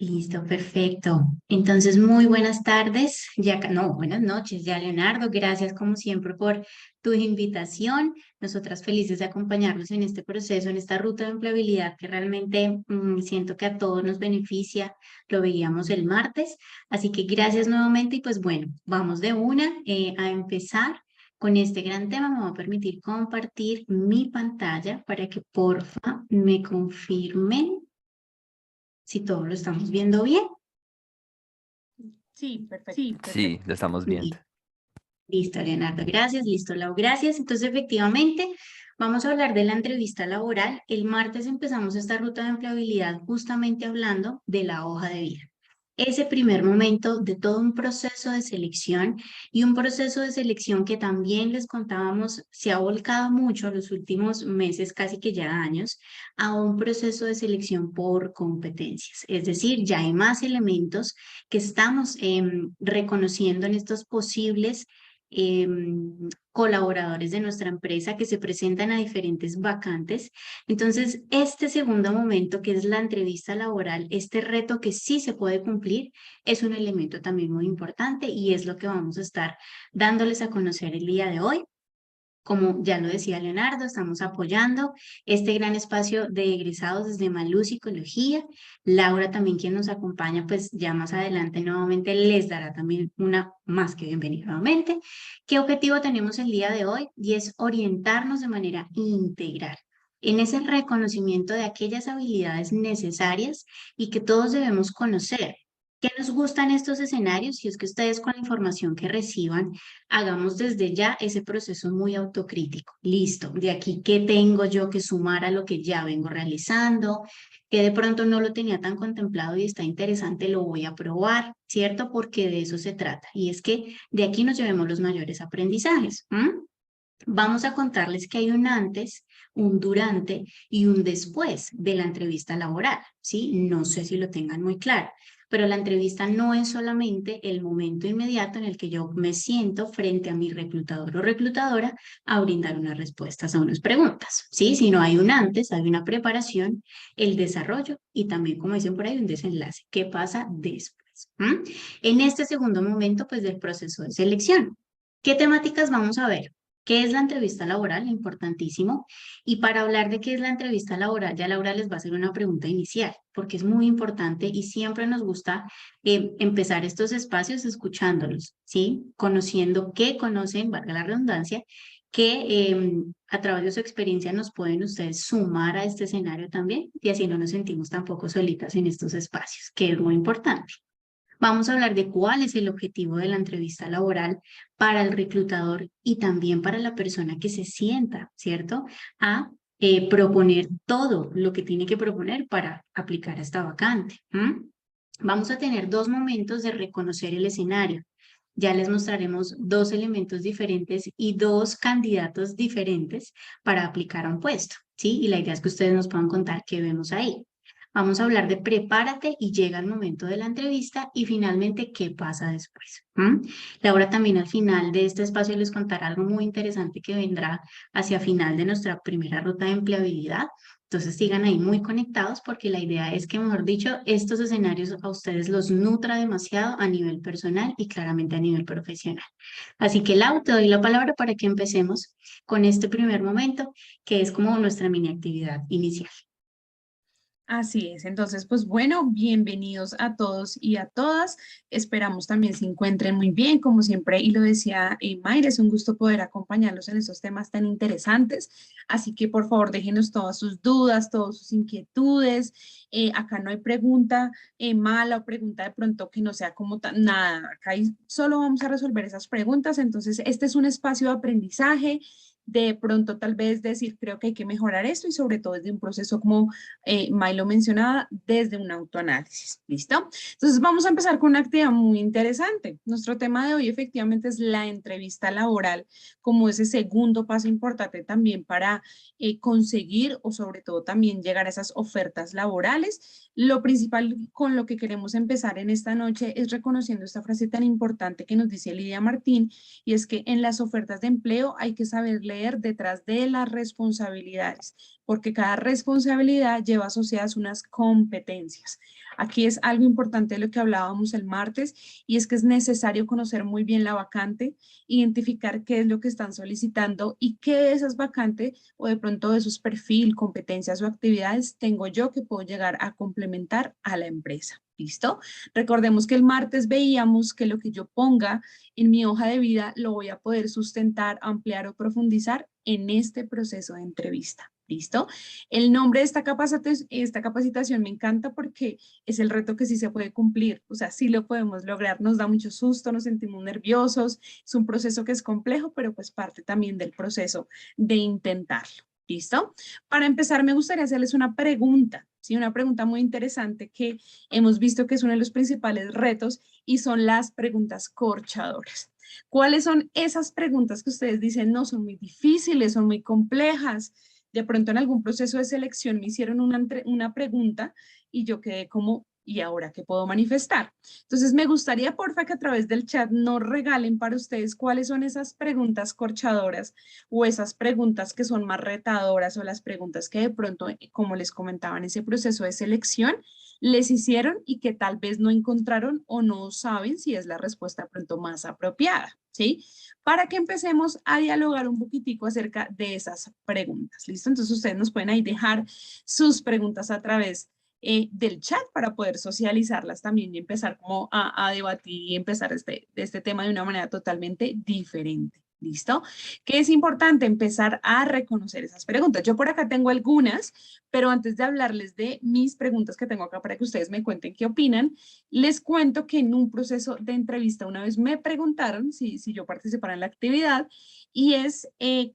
Listo, perfecto. Entonces, muy buenas tardes, no, buenas noches ya, Leonardo. Gracias como siempre por tu invitación. Nosotras felices de acompañarnos en este proceso, en esta ruta de empleabilidad que realmente siento que a todos nos beneficia. Lo veíamos el martes, así que gracias nuevamente y pues bueno, vamos de una a empezar con este gran tema. Me voy a permitir compartir mi pantalla para que porfa me confirmen si todo lo estamos viendo bien. Sí, perfecto. Sí, lo estamos viendo. Listo, Leonardo, gracias. Listo, Lau, gracias. Entonces, efectivamente, vamos a hablar de la entrevista laboral. El martes empezamos esta ruta de empleabilidad justamente hablando de la hoja de vida. Ese primer momento de todo un proceso de selección y un proceso de selección que también les contábamos se ha volcado mucho los últimos meses, casi que ya años, a un proceso de selección por competencias. Es decir, ya hay más elementos que estamos reconociendo en estos posibles colaboradores de nuestra empresa que se presentan a diferentes vacantes. Entonces, este segundo momento, que es la entrevista laboral, este reto que sí se puede cumplir, es un elemento también muy importante y es lo que vamos a estar dándoles a conocer el día de hoy. Como ya lo decía Leonardo, estamos apoyando este gran espacio de egresados desde Malú Psicología. Laura también, quien nos acompaña, pues ya más adelante nuevamente les dará también una más que bienvenida nuevamente. ¿Qué objetivo tenemos el día de hoy? Y es orientarnos de manera integral en ese reconocimiento de aquellas habilidades necesarias y que todos debemos conocer. ¿Qué nos gustan estos escenarios? Y es que ustedes con la información que reciban hagamos desde ya ese proceso muy autocrítico. Listo, de aquí, ¿qué tengo yo que sumar a lo que ya vengo realizando? Que de pronto no lo tenía tan contemplado y está interesante, lo voy a probar, ¿cierto? Porque de eso se trata. Y es que de aquí nos llevemos los mayores aprendizajes. Vamos a contarles que hay un antes, un durante y un después de la entrevista laboral, ¿sí? No sé si lo tengan muy claro, pero la entrevista no es solamente el momento inmediato en el que yo me siento frente a mi reclutador o reclutadora a brindar unas respuestas a unas preguntas, ¿sí? Sino hay un antes, hay una preparación, el desarrollo y también, como dicen por ahí, un desenlace. ¿Qué pasa después? En este segundo momento, pues, del proceso de selección. ¿Qué temáticas vamos a ver? ¿Qué es la entrevista laboral? Importantísimo. Y para hablar de qué es la entrevista laboral, ya Laura les va a hacer una pregunta inicial, porque es muy importante y siempre nos gusta empezar estos espacios escuchándolos, ¿sí? Conociendo qué conocen, valga la redundancia, que a través de su experiencia nos pueden ustedes sumar a este escenario también y así no nos sentimos tampoco solitas en estos espacios, que es muy importante. Vamos a hablar de cuál es el objetivo de la entrevista laboral para el reclutador y también para la persona que se sienta, ¿cierto? A proponer todo lo que tiene que proponer para aplicar a esta vacante. Vamos a tener dos momentos de reconocer el escenario. Ya les mostraremos dos elementos diferentes y dos candidatos diferentes para aplicar a un puesto, ¿sí? Y la idea es que ustedes nos puedan contar qué vemos ahí. Vamos a hablar de prepárate y llega el momento de la entrevista y finalmente qué pasa después. Laura también al final de este espacio les contará algo muy interesante que vendrá hacia final de nuestra primera ruta de empleabilidad. Entonces sigan ahí muy conectados porque la idea es que, mejor dicho, estos escenarios a ustedes los nutra demasiado a nivel personal y claramente a nivel profesional. Así que Lau, te doy la palabra para que empecemos con este primer momento que es como nuestra mini actividad inicial. Así es. Entonces, pues bueno, bienvenidos a todos y a todas. Esperamos también se encuentren muy bien, como siempre, y lo decía Mayra, es un gusto poder acompañarlos en estos temas tan interesantes. Así que, por favor, déjenos todas sus dudas, todas sus inquietudes. Acá no hay pregunta mala o pregunta de pronto que no sea como nada. Solo vamos a resolver esas preguntas. Entonces, este es un espacio de aprendizaje. De pronto tal vez decir, creo que hay que mejorar esto y sobre todo desde un proceso como May lo mencionaba, desde un autoanálisis. ¿Listo? Entonces vamos a empezar con una actividad muy interesante. Nuestro tema de hoy efectivamente es la entrevista laboral como ese segundo paso importante también para conseguir o sobre todo también llegar a esas ofertas laborales. Lo principal con lo que queremos empezar en esta noche es reconociendo esta frase tan importante que nos dice Lidia Martín y es que en las ofertas de empleo hay que saber leer detrás de las responsabilidades, porque cada responsabilidad lleva asociadas unas competencias. Aquí es algo importante de lo que hablábamos el martes, y es que es necesario conocer muy bien la vacante, identificar qué es lo que están solicitando y qué de esas vacantes o de pronto de sus perfil, competencias o actividades tengo yo que puedo llegar a complementar a la empresa. ¿Listo? Recordemos que el martes veíamos que lo que yo ponga en mi hoja de vida lo voy a poder sustentar, ampliar o profundizar en este proceso de entrevista. ¿Listo? El nombre de esta capacitación me encanta porque es el reto que sí se puede cumplir, o sea, sí lo podemos lograr, nos da mucho susto, nos sentimos nerviosos, es un proceso que es complejo, pero pues parte también del proceso de intentarlo. ¿Listo? Para empezar, me gustaría hacerles una pregunta, ¿sí? Una pregunta muy interesante que hemos visto que es uno de los principales retos y son las preguntas corchadoras. ¿Cuáles son esas preguntas que ustedes dicen, no, son muy difíciles, son muy complejas? De pronto en algún proceso de selección me hicieron una pregunta y yo quedé como, ¿y ahora qué puedo manifestar? Entonces me gustaría, porfa, que a través del chat nos regalen para ustedes cuáles son esas preguntas corchadoras o esas preguntas que son más retadoras o las preguntas que de pronto, como les comentaba en ese proceso de selección, les hicieron y que tal vez no encontraron o no saben si es la respuesta pronto más apropiada, ¿sí? Para que empecemos a dialogar un poquitico acerca de esas preguntas, ¿listo? Entonces ustedes nos pueden ahí dejar sus preguntas a través del chat para poder socializarlas también y empezar como a debatir y empezar este tema de una manera totalmente diferente. ¿Listo? Que es importante empezar a reconocer esas preguntas. Yo por acá tengo algunas, pero antes de hablarles de mis preguntas que tengo acá para que ustedes me cuenten qué opinan, les cuento que en un proceso de entrevista una vez me preguntaron si yo participara en la actividad y es,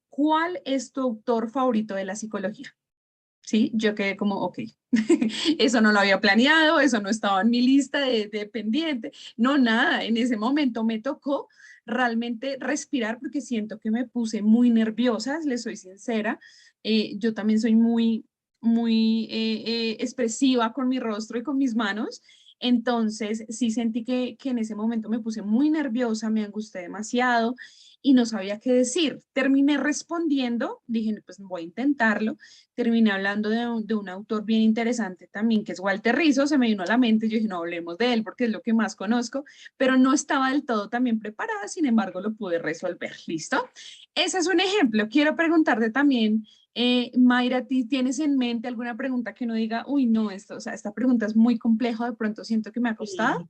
¿cuál es tu autor favorito de la psicología? Sí, yo quedé como, ok, eso no lo había planeado, eso no estaba en mi lista de pendiente, no, nada, en ese momento me tocó realmente respirar porque siento que me puse muy nerviosa, les soy sincera, yo también soy muy expresiva con mi rostro y con mis manos, entonces sí sentí que en ese momento me puse muy nerviosa, me angustié demasiado y no sabía qué decir. Terminé respondiendo, dije, pues voy a intentarlo, terminé hablando de un autor bien interesante también, que es Walter Rizzo, se me vino a la mente, yo dije, no hablemos de él porque es lo que más conozco, pero no estaba del todo también preparada, sin embargo lo pude resolver, ¿listo? Ese es un ejemplo. Quiero preguntarte también, Mayra, ¿tienes en mente alguna pregunta que no diga, uy, no, esto, o sea, esta pregunta es muy compleja, de pronto siento que me ha costado? Sí.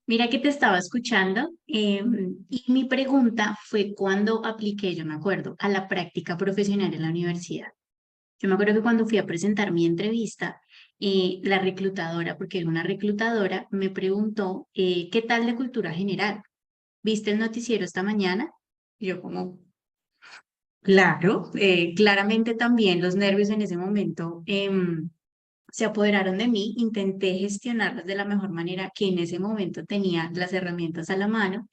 Mira que te estaba escuchando y mi pregunta fue cuando apliqué, yo me acuerdo, a la práctica profesional en la universidad. Yo me acuerdo que cuando fui a presentar mi entrevista, la reclutadora, porque era una reclutadora, me preguntó, ¿qué tal de cultura general? ¿Viste el noticiero esta mañana? Y yo como, claro, claramente también los nervios en ese momento se apoderaron de mí, intenté gestionarlos de la mejor manera que en ese momento tenía las herramientas a la mano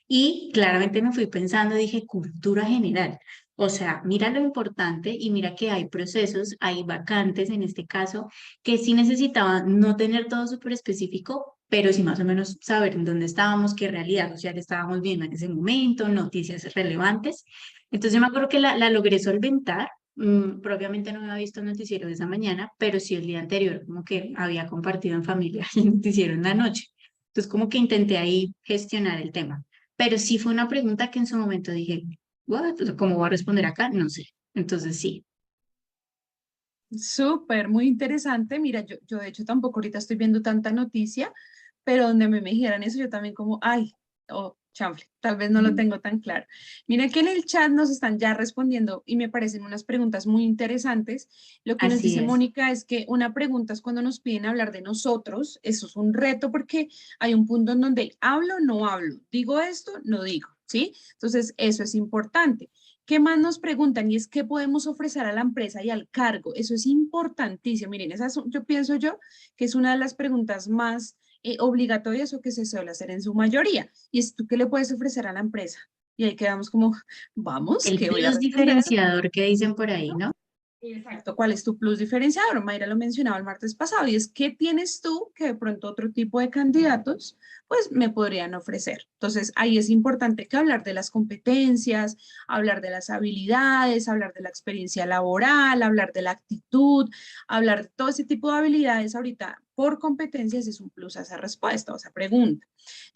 y claramente me fui pensando, dije, cultura general. O sea, mira lo importante y mira que hay procesos, hay vacantes en este caso, que sí necesitaban no tener todo súper específico, pero sí más o menos saber en dónde estábamos, qué realidad social estábamos viendo en ese momento, noticias relevantes. Entonces yo me acuerdo que la logré solventar. Propiamente no había visto el noticiero de esa mañana, pero sí el día anterior, como que había compartido en familia el noticiero en la noche. Entonces como que intenté ahí gestionar el tema. Pero sí fue una pregunta que en su momento dije, "What? O sea, ¿cómo voy a responder acá? No sé. Entonces sí, Súper, muy interesante. Mira, yo de hecho tampoco ahorita estoy viendo tanta noticia, pero donde me dijeran eso, yo también como, ay, oh, chanfle, tal vez no lo ujú, tengo tan claro. Mira que en el chat nos están ya respondiendo y me parecen unas preguntas muy interesantes. Lo que nos así dice es. Mónica es que una pregunta es cuando nos piden hablar de nosotros. Eso es un reto porque hay un punto en donde hablo, no hablo, digo esto, no digo, ¿sí? Entonces, eso es importante. ¿Qué más nos preguntan? Y es qué podemos ofrecer a la empresa y al cargo. Eso es importantísimo. Miren, yo pienso yo que es una de las preguntas más obligatorias o que se suele hacer en su mayoría. Y es tú qué le puedes ofrecer a la empresa. Y ahí quedamos como, vamos, El ¿qué voy a plus responder? diferenciador que dicen por ahí, ¿no? Exacto, ¿cuál es tu plus diferenciador? Mayra lo mencionaba el martes pasado y es qué tienes tú que de pronto otro tipo de candidatos pues me podrían ofrecer. Entonces ahí es importante que hablar de las competencias, hablar de las habilidades, hablar de la experiencia laboral, hablar de la actitud, hablar de todo ese tipo de habilidades ahorita por competencias es un plus a esa respuesta o esa pregunta.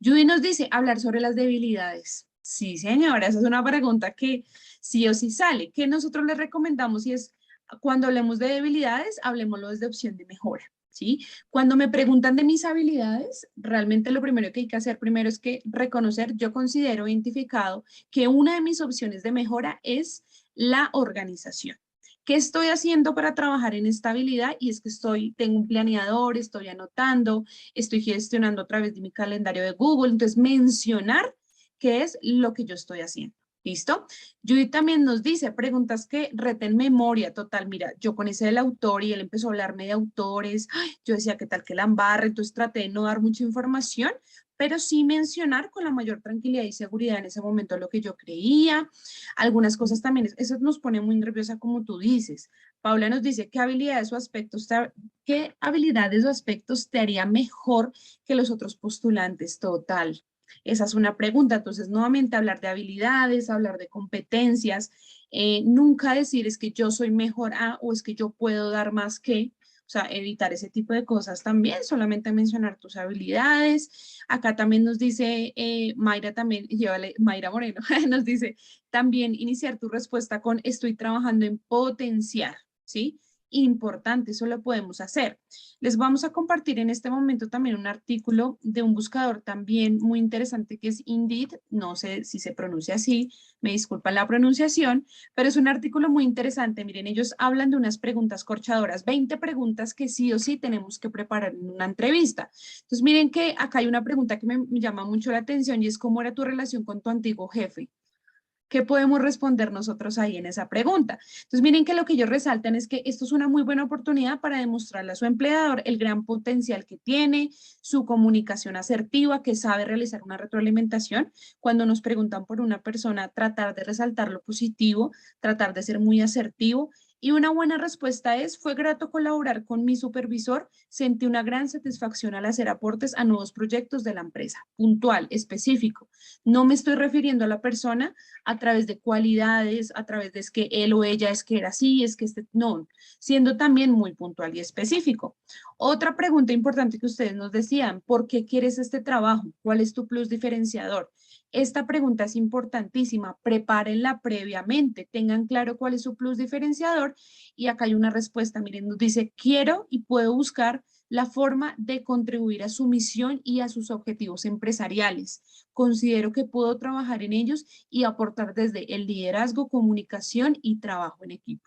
Judy nos dice hablar sobre las debilidades. Sí, señora, esa es una pregunta que sí o sí sale. ¿Qué nosotros le recomendamos? Y es cuando hablemos de debilidades, hablemoslo desde opción de mejora, ¿sí? Cuando me preguntan de mis habilidades, realmente lo primero que hay que hacer primero es que reconocer, yo considero identificado que una de mis opciones de mejora es la organización. ¿Qué estoy haciendo para trabajar en esta habilidad? Y es que tengo un planeador, estoy anotando, estoy gestionando a través de mi calendario de Google. Entonces, mencionar qué es lo que yo estoy haciendo. ¿Listo? Judy también nos dice, preguntas que reten memoria total. Mira, yo con ese del autor y él empezó a hablarme de autores, ay, yo decía, ¿qué tal que la embarre? Entonces traté de no dar mucha información, pero sí mencionar con la mayor tranquilidad y seguridad en ese momento lo que yo creía. Algunas cosas también, eso nos pone muy nerviosa como tú dices. Paula nos dice, ¿qué habilidades o aspectos te haría mejor que los otros postulantes? Total. Esa es una pregunta. Entonces, nuevamente hablar de habilidades, hablar de competencias, nunca decir es que yo soy mejor a o es que yo puedo dar más que, o sea, evitar ese tipo de cosas también, solamente mencionar tus habilidades. Acá también nos dice Mayra, también, llévale, Mayra Moreno, nos dice también iniciar tu respuesta con estoy trabajando en potenciar, ¿sí? Importante, eso lo podemos hacer. Les vamos a compartir en este momento también un artículo de un buscador también muy interesante que es Indeed, no sé si se pronuncia así, me disculpa la pronunciación, pero es un artículo muy interesante. Miren, ellos hablan de unas preguntas corchadoras, 20 preguntas que sí o sí tenemos que preparar en una entrevista. Entonces, miren que acá hay una pregunta que me llama mucho la atención y es ¿cómo era tu relación con tu antiguo jefe? ¿Qué podemos responder nosotros ahí en esa pregunta? Entonces, miren que lo que ellos resaltan es que esto es una muy buena oportunidad para demostrarle a su empleador el gran potencial que tiene, su comunicación asertiva, que sabe realizar una retroalimentación. Cuando nos preguntan por una persona, tratar de resaltar lo positivo, tratar de ser muy asertivo. Y una buena respuesta es, fue grato colaborar con mi supervisor, sentí una gran satisfacción al hacer aportes a nuevos proyectos de la empresa. Puntual, específico. No me estoy refiriendo a la persona a través de cualidades, a través de es que él o ella es que era así, es que no, siendo también muy puntual y específico. Otra pregunta importante que ustedes nos decían, ¿por qué quieres este trabajo? ¿Cuál es tu plus diferenciador? Esta pregunta es importantísima, prepárenla previamente, tengan claro cuál es su plus diferenciador y acá hay una respuesta, miren, nos dice, quiero y puedo buscar la forma de contribuir a su misión y a sus objetivos empresariales. Considero que puedo trabajar en ellos y aportar desde el liderazgo, comunicación y trabajo en equipo.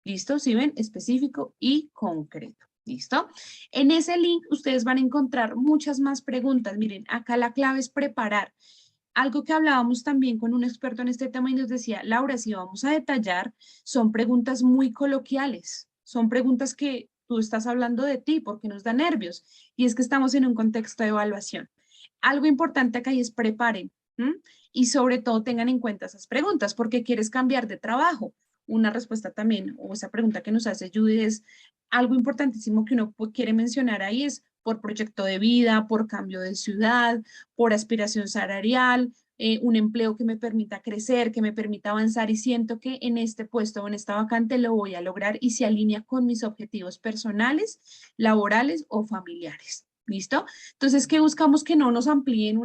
¿Listo? ¿Sí ven? Específico y concreto. ¿Listo? En ese link ustedes van a encontrar muchas más preguntas. Miren, acá la clave es preparar. Algo que hablábamos también con un experto en este tema y nos decía, Laura, si vamos a detallar, son preguntas muy coloquiales, son preguntas que tú estás hablando de ti porque nos da nervios y es que estamos en un contexto de evaluación. Algo importante acá y es preparen. ¿M? Y sobre todo tengan en cuenta esas preguntas porque quieres cambiar de trabajo. Una respuesta también, o esa pregunta que nos hace Judy es algo importantísimo que uno quiere mencionar ahí es por proyecto de vida, por cambio de ciudad, por aspiración salarial, un empleo que me permita crecer, que me permita avanzar y siento que en este puesto o en esta vacante lo voy a lograr y se alinea con mis objetivos personales, laborales o familiares. ¿Listo? Entonces, ¿qué buscamos? Que no nos amplíen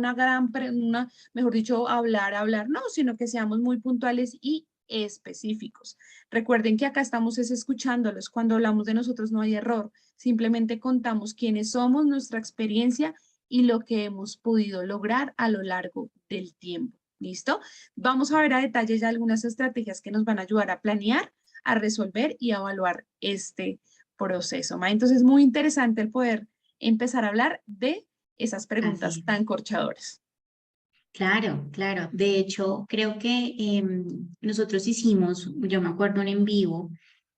mejor dicho, hablar, no, sino que seamos muy puntuales y específicos. Recuerden que acá estamos escuchándolos. Cuando hablamos de nosotros no hay error. Simplemente contamos quiénes somos, nuestra experiencia y lo que hemos podido lograr a lo largo del tiempo. ¿Listo? Vamos a ver a detalle ya algunas estrategias que nos van a ayudar a planear, a resolver y a evaluar este proceso. Entonces, es muy interesante el poder empezar a hablar de esas Así preguntas es. tan corchadoras. Claro, claro. De hecho, creo que nosotros hicimos, yo me acuerdo, un en vivo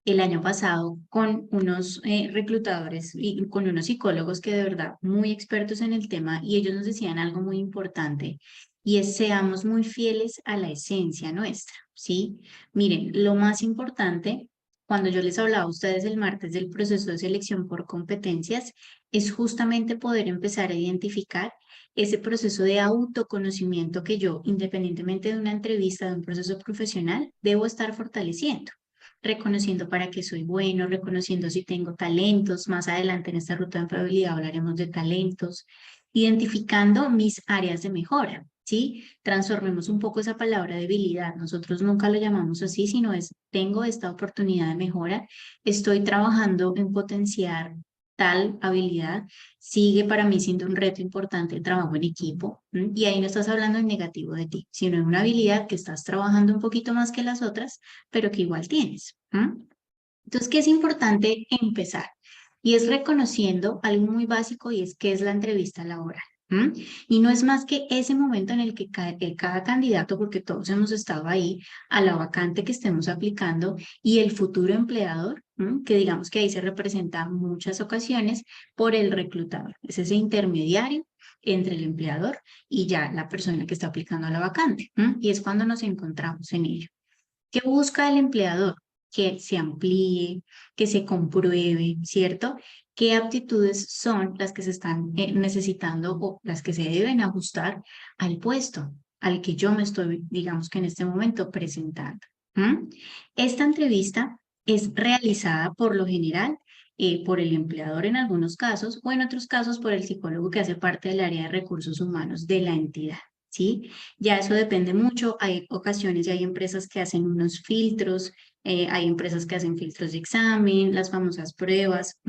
el año pasado con unos reclutadores y con unos psicólogos que de verdad muy expertos en el tema y ellos nos decían algo muy importante y es seamos muy fieles a la esencia nuestra, ¿sí? Miren, lo más importante cuando yo les hablaba a ustedes el martes del proceso de selección por competencias, es justamente poder empezar a identificar ese proceso de autoconocimiento que yo, independientemente de una entrevista, de un proceso profesional, debo estar fortaleciendo, reconociendo para qué soy bueno, reconociendo si tengo talentos. Más adelante en esta ruta de empleabilidad hablaremos de talentos, identificando mis áreas de mejora. ¿Sí? Transformemos un poco esa palabra debilidad. Nosotros nunca lo llamamos así, sino es, tengo esta oportunidad de mejora, estoy trabajando en potenciar tal habilidad, sigue para mí siendo un reto importante el trabajo en equipo. Y ahí no estás hablando en negativo de ti, sino en una habilidad que estás trabajando un poquito más que las otras, pero que igual tienes. Entonces, ¿qué es importante empezar? Y es reconociendo algo muy básico y es qué es la entrevista laboral. ¿M? Y no es más que ese momento en el que cada candidato, porque todos hemos estado ahí, a la vacante que estemos aplicando y el futuro empleador, que digamos que ahí se representa muchas ocasiones por el reclutador. Es ese intermediario entre el empleador y ya la persona que está aplicando a la vacante. Y es cuando nos encontramos en ello. ¿Qué busca el empleador? Que se amplíe, que se compruebe, ¿cierto? ¿Qué aptitudes son las que se están necesitando o las que se deben ajustar al puesto al que yo me estoy, digamos que en este momento, presentando? Esta entrevista es realizada por lo general por el empleador en algunos casos o en otros casos por el psicólogo que hace parte del área de recursos humanos de la entidad. ¿Sí? Ya eso depende mucho. Hay ocasiones y hay empresas que hacen unos filtros, hay empresas que hacen filtros de examen, las famosas pruebas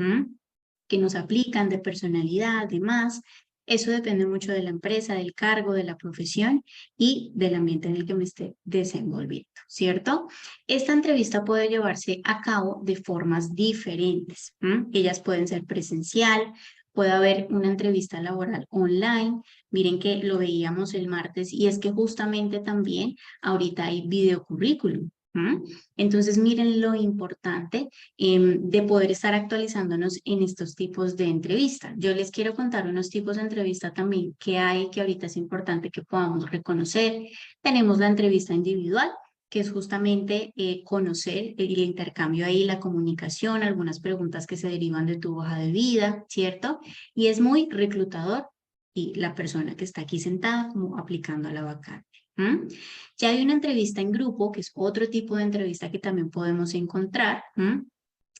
que nos aplican de personalidad, demás. Eso depende mucho de la empresa, del cargo, de la profesión y del ambiente en el que me esté desenvolviendo, ¿cierto? Esta entrevista puede llevarse a cabo de formas diferentes. Ellas pueden ser presencial, puede haber una entrevista laboral online. Miren que lo veíamos el martes y es que justamente también ahorita hay videocurrículum. Entonces, miren lo importante de poder estar actualizándonos en estos tipos de entrevistas. Yo les quiero contar unos tipos de entrevista también que hay, que ahorita es importante que podamos reconocer. Tenemos la entrevista individual, que es justamente conocer el intercambio ahí, la comunicación, algunas preguntas que se derivan de tu hoja de vida, ¿cierto? Y es muy reclutador y la persona que está aquí sentada como aplicando a la vacante. Ya hay una entrevista en grupo, que es otro tipo de entrevista que también podemos encontrar.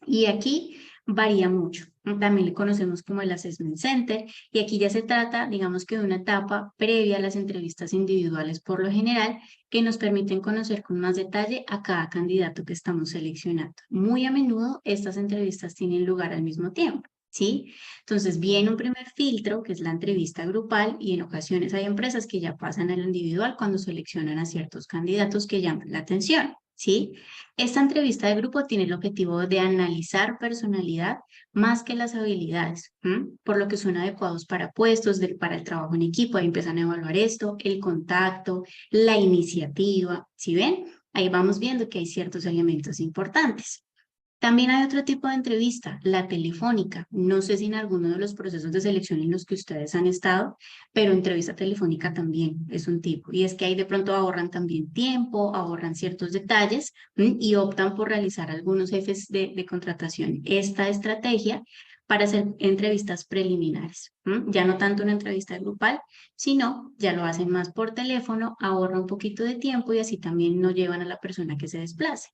Y aquí varía mucho. También le conocemos como el Assessment Center y aquí ya se trata, digamos que de una etapa previa a las entrevistas individuales por lo general que nos permiten conocer con más detalle a cada candidato que estamos seleccionando. Muy a menudo estas entrevistas tienen lugar al mismo tiempo. ¿Sí? Entonces viene un primer filtro, que es la entrevista grupal, y en ocasiones hay empresas que ya pasan al individual cuando seleccionan a ciertos candidatos que llaman la atención. ¿Sí? Esta entrevista de grupo tiene el objetivo de analizar personalidad más que las habilidades, por lo que son adecuados para puestos, para el trabajo en equipo. Ahí empiezan a evaluar esto, el contacto, la iniciativa. ¿Sí ven? Ahí vamos viendo que hay ciertos elementos importantes. También hay otro tipo de entrevista, la telefónica. No sé si en alguno de los procesos de selección en los que ustedes han estado, pero entrevista telefónica también es un tipo. Y es que ahí de pronto ahorran también tiempo, ahorran ciertos detalles y optan por realizar algunos jefes de contratación esta estrategia para hacer entrevistas preliminares. Ya no tanto una entrevista grupal, sino ya lo hacen más por teléfono, ahorra un poquito de tiempo y así también no llevan a la persona que se desplace.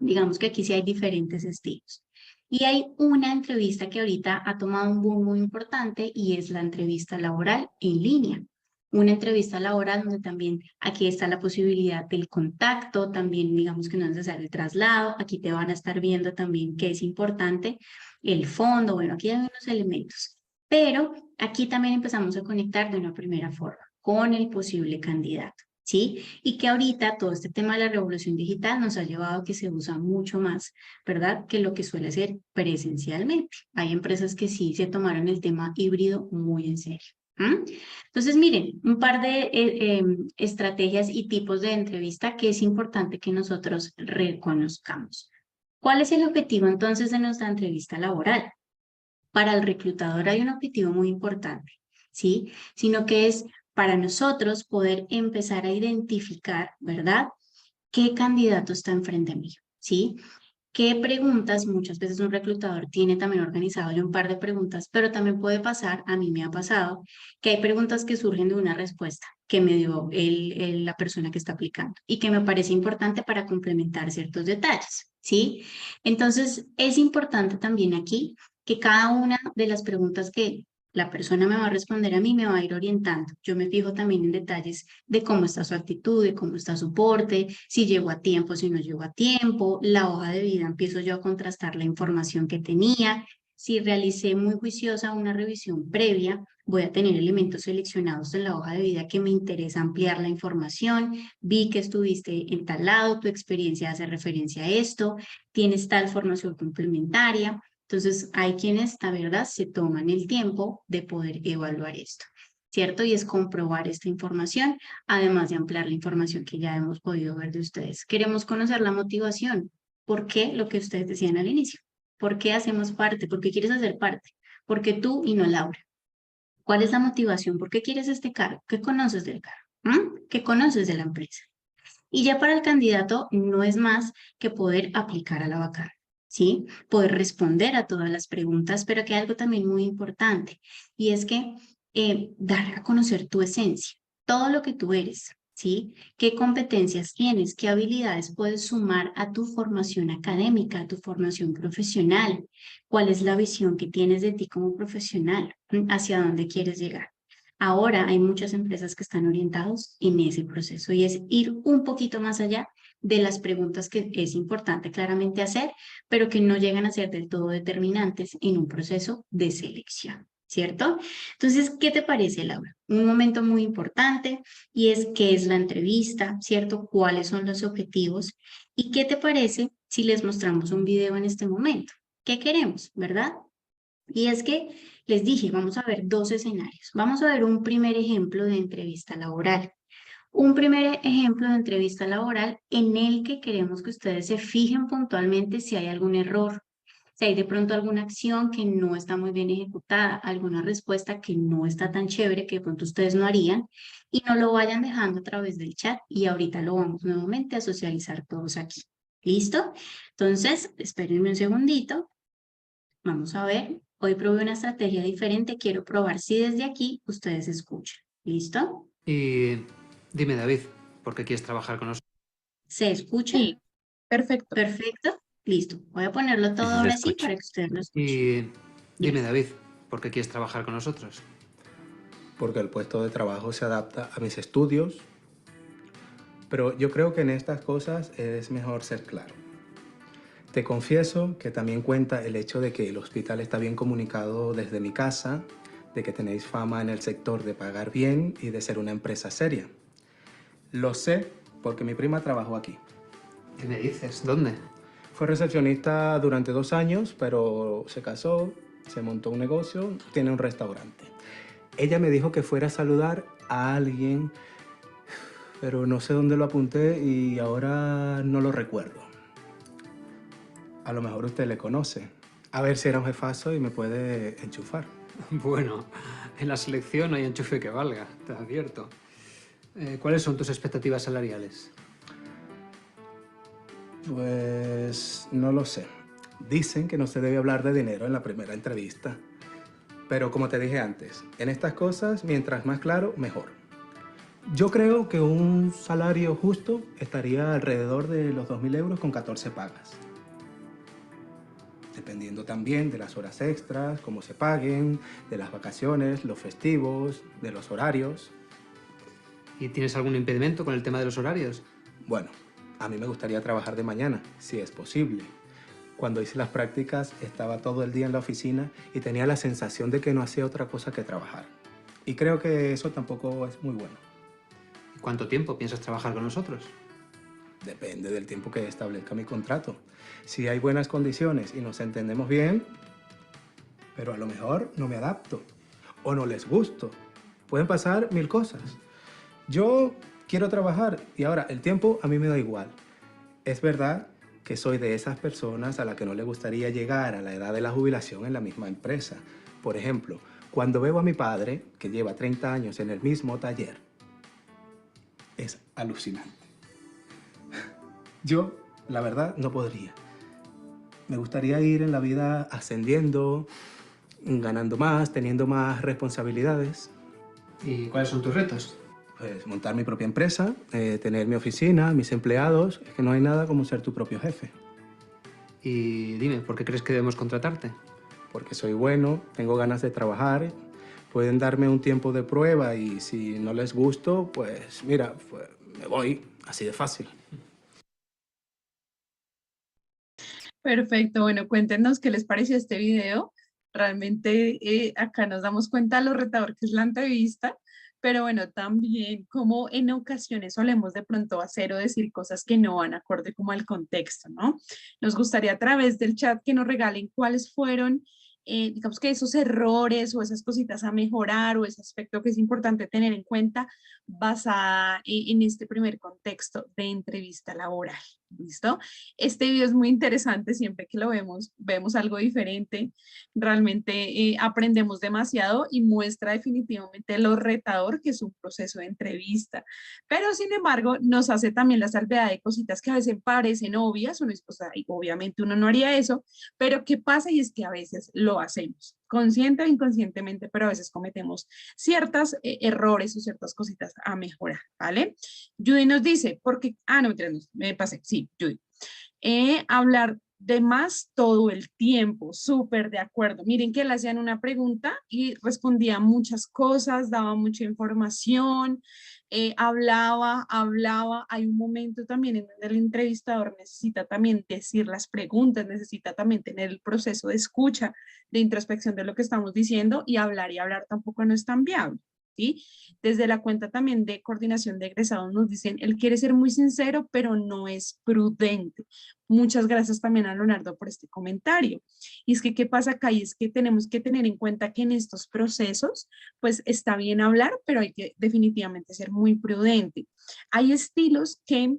Digamos que aquí sí hay diferentes estilos. Y hay una entrevista que ahorita ha tomado un boom muy importante y es la entrevista laboral en línea. Una entrevista laboral donde también aquí está la posibilidad del contacto, también digamos que no es necesario el traslado, aquí te van a estar viendo también que es importante el fondo, bueno, aquí hay unos elementos, pero aquí también empezamos a conectar de una primera forma con el posible candidato. ¿Sí? Y que ahorita todo este tema de la revolución digital nos ha llevado a que se usa mucho más, ¿verdad? Que lo que suele ser presencialmente. Hay empresas que sí se tomaron el tema híbrido muy en serio. Entonces, miren, un par de estrategias y tipos de entrevista que es importante que nosotros reconozcamos. ¿Cuál es el objetivo entonces de nuestra entrevista laboral? Para el reclutador hay un objetivo muy importante, ¿sí? Sino que es para nosotros poder empezar a identificar, ¿verdad? ¿Qué candidato está enfrente mío? ¿Sí? ¿Qué preguntas? Muchas veces un reclutador tiene también organizado ya un par de preguntas, pero también puede pasar, a mí me ha pasado, que hay preguntas que surgen de una respuesta que me dio la persona que está aplicando y que me parece importante para complementar ciertos detalles, ¿sí? Entonces, es importante también aquí que cada una de las preguntas que la persona me va a responder a mí me va a ir orientando. Yo me fijo también en detalles de cómo está su actitud, de cómo está su porte, si llegó a tiempo, si no llegó a tiempo, la hoja de vida, empiezo yo a contrastar la información que tenía. Si realicé muy juiciosa una revisión previa, voy a tener elementos seleccionados en la hoja de vida que me interesa ampliar la información. Vi que estuviste en tal lado, tu experiencia hace referencia a esto, tienes tal formación complementaria. Entonces, hay quienes, la verdad, se toman el tiempo de poder evaluar esto, ¿cierto? Y es comprobar esta información, además de ampliar la información que ya hemos podido ver de ustedes. Queremos conocer la motivación. ¿Por qué? Lo que ustedes decían al inicio. ¿Por qué hacemos parte? ¿Por qué quieres hacer parte? ¿Por qué tú y no Laura? ¿Cuál es la motivación? ¿Por qué quieres este cargo? ¿Qué conoces del cargo? ¿Qué conoces de la empresa? Y ya para el candidato no es más que poder aplicar a la vacante, ¿sí? Poder responder a todas las preguntas, pero que hay algo también muy importante, y es que dar a conocer tu esencia, todo lo que tú eres, ¿sí? ¿Qué competencias tienes? ¿Qué habilidades puedes sumar a tu formación académica, a tu formación profesional? ¿Cuál es la visión que tienes de ti como profesional? ¿Hacia dónde quieres llegar? Ahora hay muchas empresas que están orientados en ese proceso y es ir un poquito más allá de las preguntas que es importante claramente hacer, pero que no llegan a ser del todo determinantes en un proceso de selección, ¿cierto? Entonces, ¿qué te parece, Laura? Un momento muy importante y es qué es la entrevista, ¿cierto? ¿Cuáles son los objetivos? ¿Y qué te parece si les mostramos un video en este momento? ¿Qué queremos, verdad? Y es que les dije, vamos a ver dos escenarios. Vamos a ver un primer ejemplo de entrevista laboral. Un primer ejemplo de entrevista laboral en el que queremos que ustedes se fijen puntualmente si hay algún error, si hay de pronto alguna acción que no está muy bien ejecutada, alguna respuesta que no está tan chévere que de pronto ustedes no harían y no lo vayan dejando a través del chat y ahorita lo vamos nuevamente a socializar todos aquí. ¿Listo? Entonces, espérenme un segundito. Vamos a ver, hoy probé una estrategia diferente, quiero probar si desde aquí ustedes escuchan. ¿Listo? Y dime, David, ¿por qué quieres trabajar con nosotros? ¿Se escucha? Sí, perfecto. Perfecto. Listo. Voy a ponerlo todo Te ahora sí escucho. para que ustedes lo escuchen. Y Ya. dime, David, ¿por qué quieres trabajar con nosotros? Porque el puesto de trabajo se adapta a mis estudios, pero yo creo que en estas cosas es mejor ser claro. Te confieso que también cuenta el hecho de que el hospital está bien comunicado desde mi casa, de que tenéis fama en el sector de pagar bien y de ser una empresa seria. Lo sé porque mi prima trabajó aquí. ¿Qué me dices? ¿Dónde? Fue recepcionista durante 2 años, pero se casó, se montó un negocio, tiene un restaurante. Ella me dijo que fuera a saludar a alguien, pero no sé dónde lo apunté y ahora no lo recuerdo. A lo mejor usted le conoce. A ver si era un jefazo y me puede enchufar. Bueno, en la selección no hay enchufe que valga, te advierto. ¿Cuáles son tus expectativas salariales? Pues no lo sé. Dicen que no se debe hablar de dinero en la primera entrevista. Pero como te dije antes, en estas cosas, mientras más claro, mejor. Yo creo que un salario justo estaría alrededor de los 2.000 euros con 14 pagas. Dependiendo también de las horas extras, cómo se paguen, de las vacaciones, los festivos, de los horarios. ¿Y tienes algún impedimento con el tema de los horarios? Bueno, a mí me gustaría trabajar de mañana, si es posible. Cuando hice las prácticas estaba todo el día en la oficina y tenía la sensación de que no hacía otra cosa que trabajar. Y creo que eso tampoco es muy bueno. ¿Y cuánto tiempo piensas trabajar con nosotros? Depende del tiempo que establezca mi contrato. Si hay buenas condiciones y nos entendemos bien, pero a lo mejor no me adapto o no les gusto. Pueden pasar 1000 cosas. Yo quiero trabajar y ahora el tiempo a mí me da igual. Es verdad que soy de esas personas a las que no le gustaría llegar a la edad de la jubilación en la misma empresa. Por ejemplo, cuando veo a mi padre, que lleva 30 años en el mismo taller, es alucinante. Yo, la verdad, no podría. Me gustaría ir en la vida ascendiendo, ganando más, teniendo más responsabilidades. ¿Y cuáles son tus retos? Pues montar mi propia empresa, tener mi oficina, mis empleados. Es que no hay nada como ser tu propio jefe. Y dime, ¿por qué crees que debemos contratarte? Porque soy bueno, tengo ganas de trabajar, pueden darme un tiempo de prueba y si no les gusto, pues mira, pues, me voy, así de fácil. Perfecto, bueno, cuéntenos qué les pareció este video. Realmente acá nos damos cuenta de lo retador que es la entrevista, pero bueno, también como en ocasiones solemos de pronto hacer o decir cosas que no van acorde como al contexto, ¿no? Nos gustaría a través del chat que nos regalen cuáles fueron, digamos que esos errores o esas cositas a mejorar o ese aspecto que es importante tener en cuenta basada en este primer contexto de entrevista laboral. ¿Listo? Este video es muy interesante, siempre que lo vemos, vemos algo diferente, realmente aprendemos demasiado y muestra definitivamente lo retador que es un proceso de entrevista, pero sin embargo nos hace también la salvedad de cositas que a veces parecen obvias, uno dice, o sea, obviamente uno no haría eso, pero ¿qué pasa? Y es que a veces lo hacemos, consciente o inconscientemente, pero a veces cometemos ciertos errores o ciertas cositas a mejorar, ¿vale? Judy nos dice, porque, no, me pasé, sí, Judy. Hablar de más todo el tiempo, súper de acuerdo. Miren que le hacían una pregunta y respondía muchas cosas, daba mucha información, hablaba. Hay un momento también en donde el entrevistador necesita también decir las preguntas, necesita también tener el proceso de escucha, de introspección de lo que estamos diciendo y hablar tampoco no es tan viable. ¿Sí? Desde la cuenta también de coordinación de egresados nos dicen, él quiere ser muy sincero, pero no es prudente. Muchas gracias también a Leonardo por este comentario. Y es que, ¿qué pasa acá? Y es que tenemos que tener en cuenta que en estos procesos, pues está bien hablar, pero hay que definitivamente ser muy prudente. Hay estilos que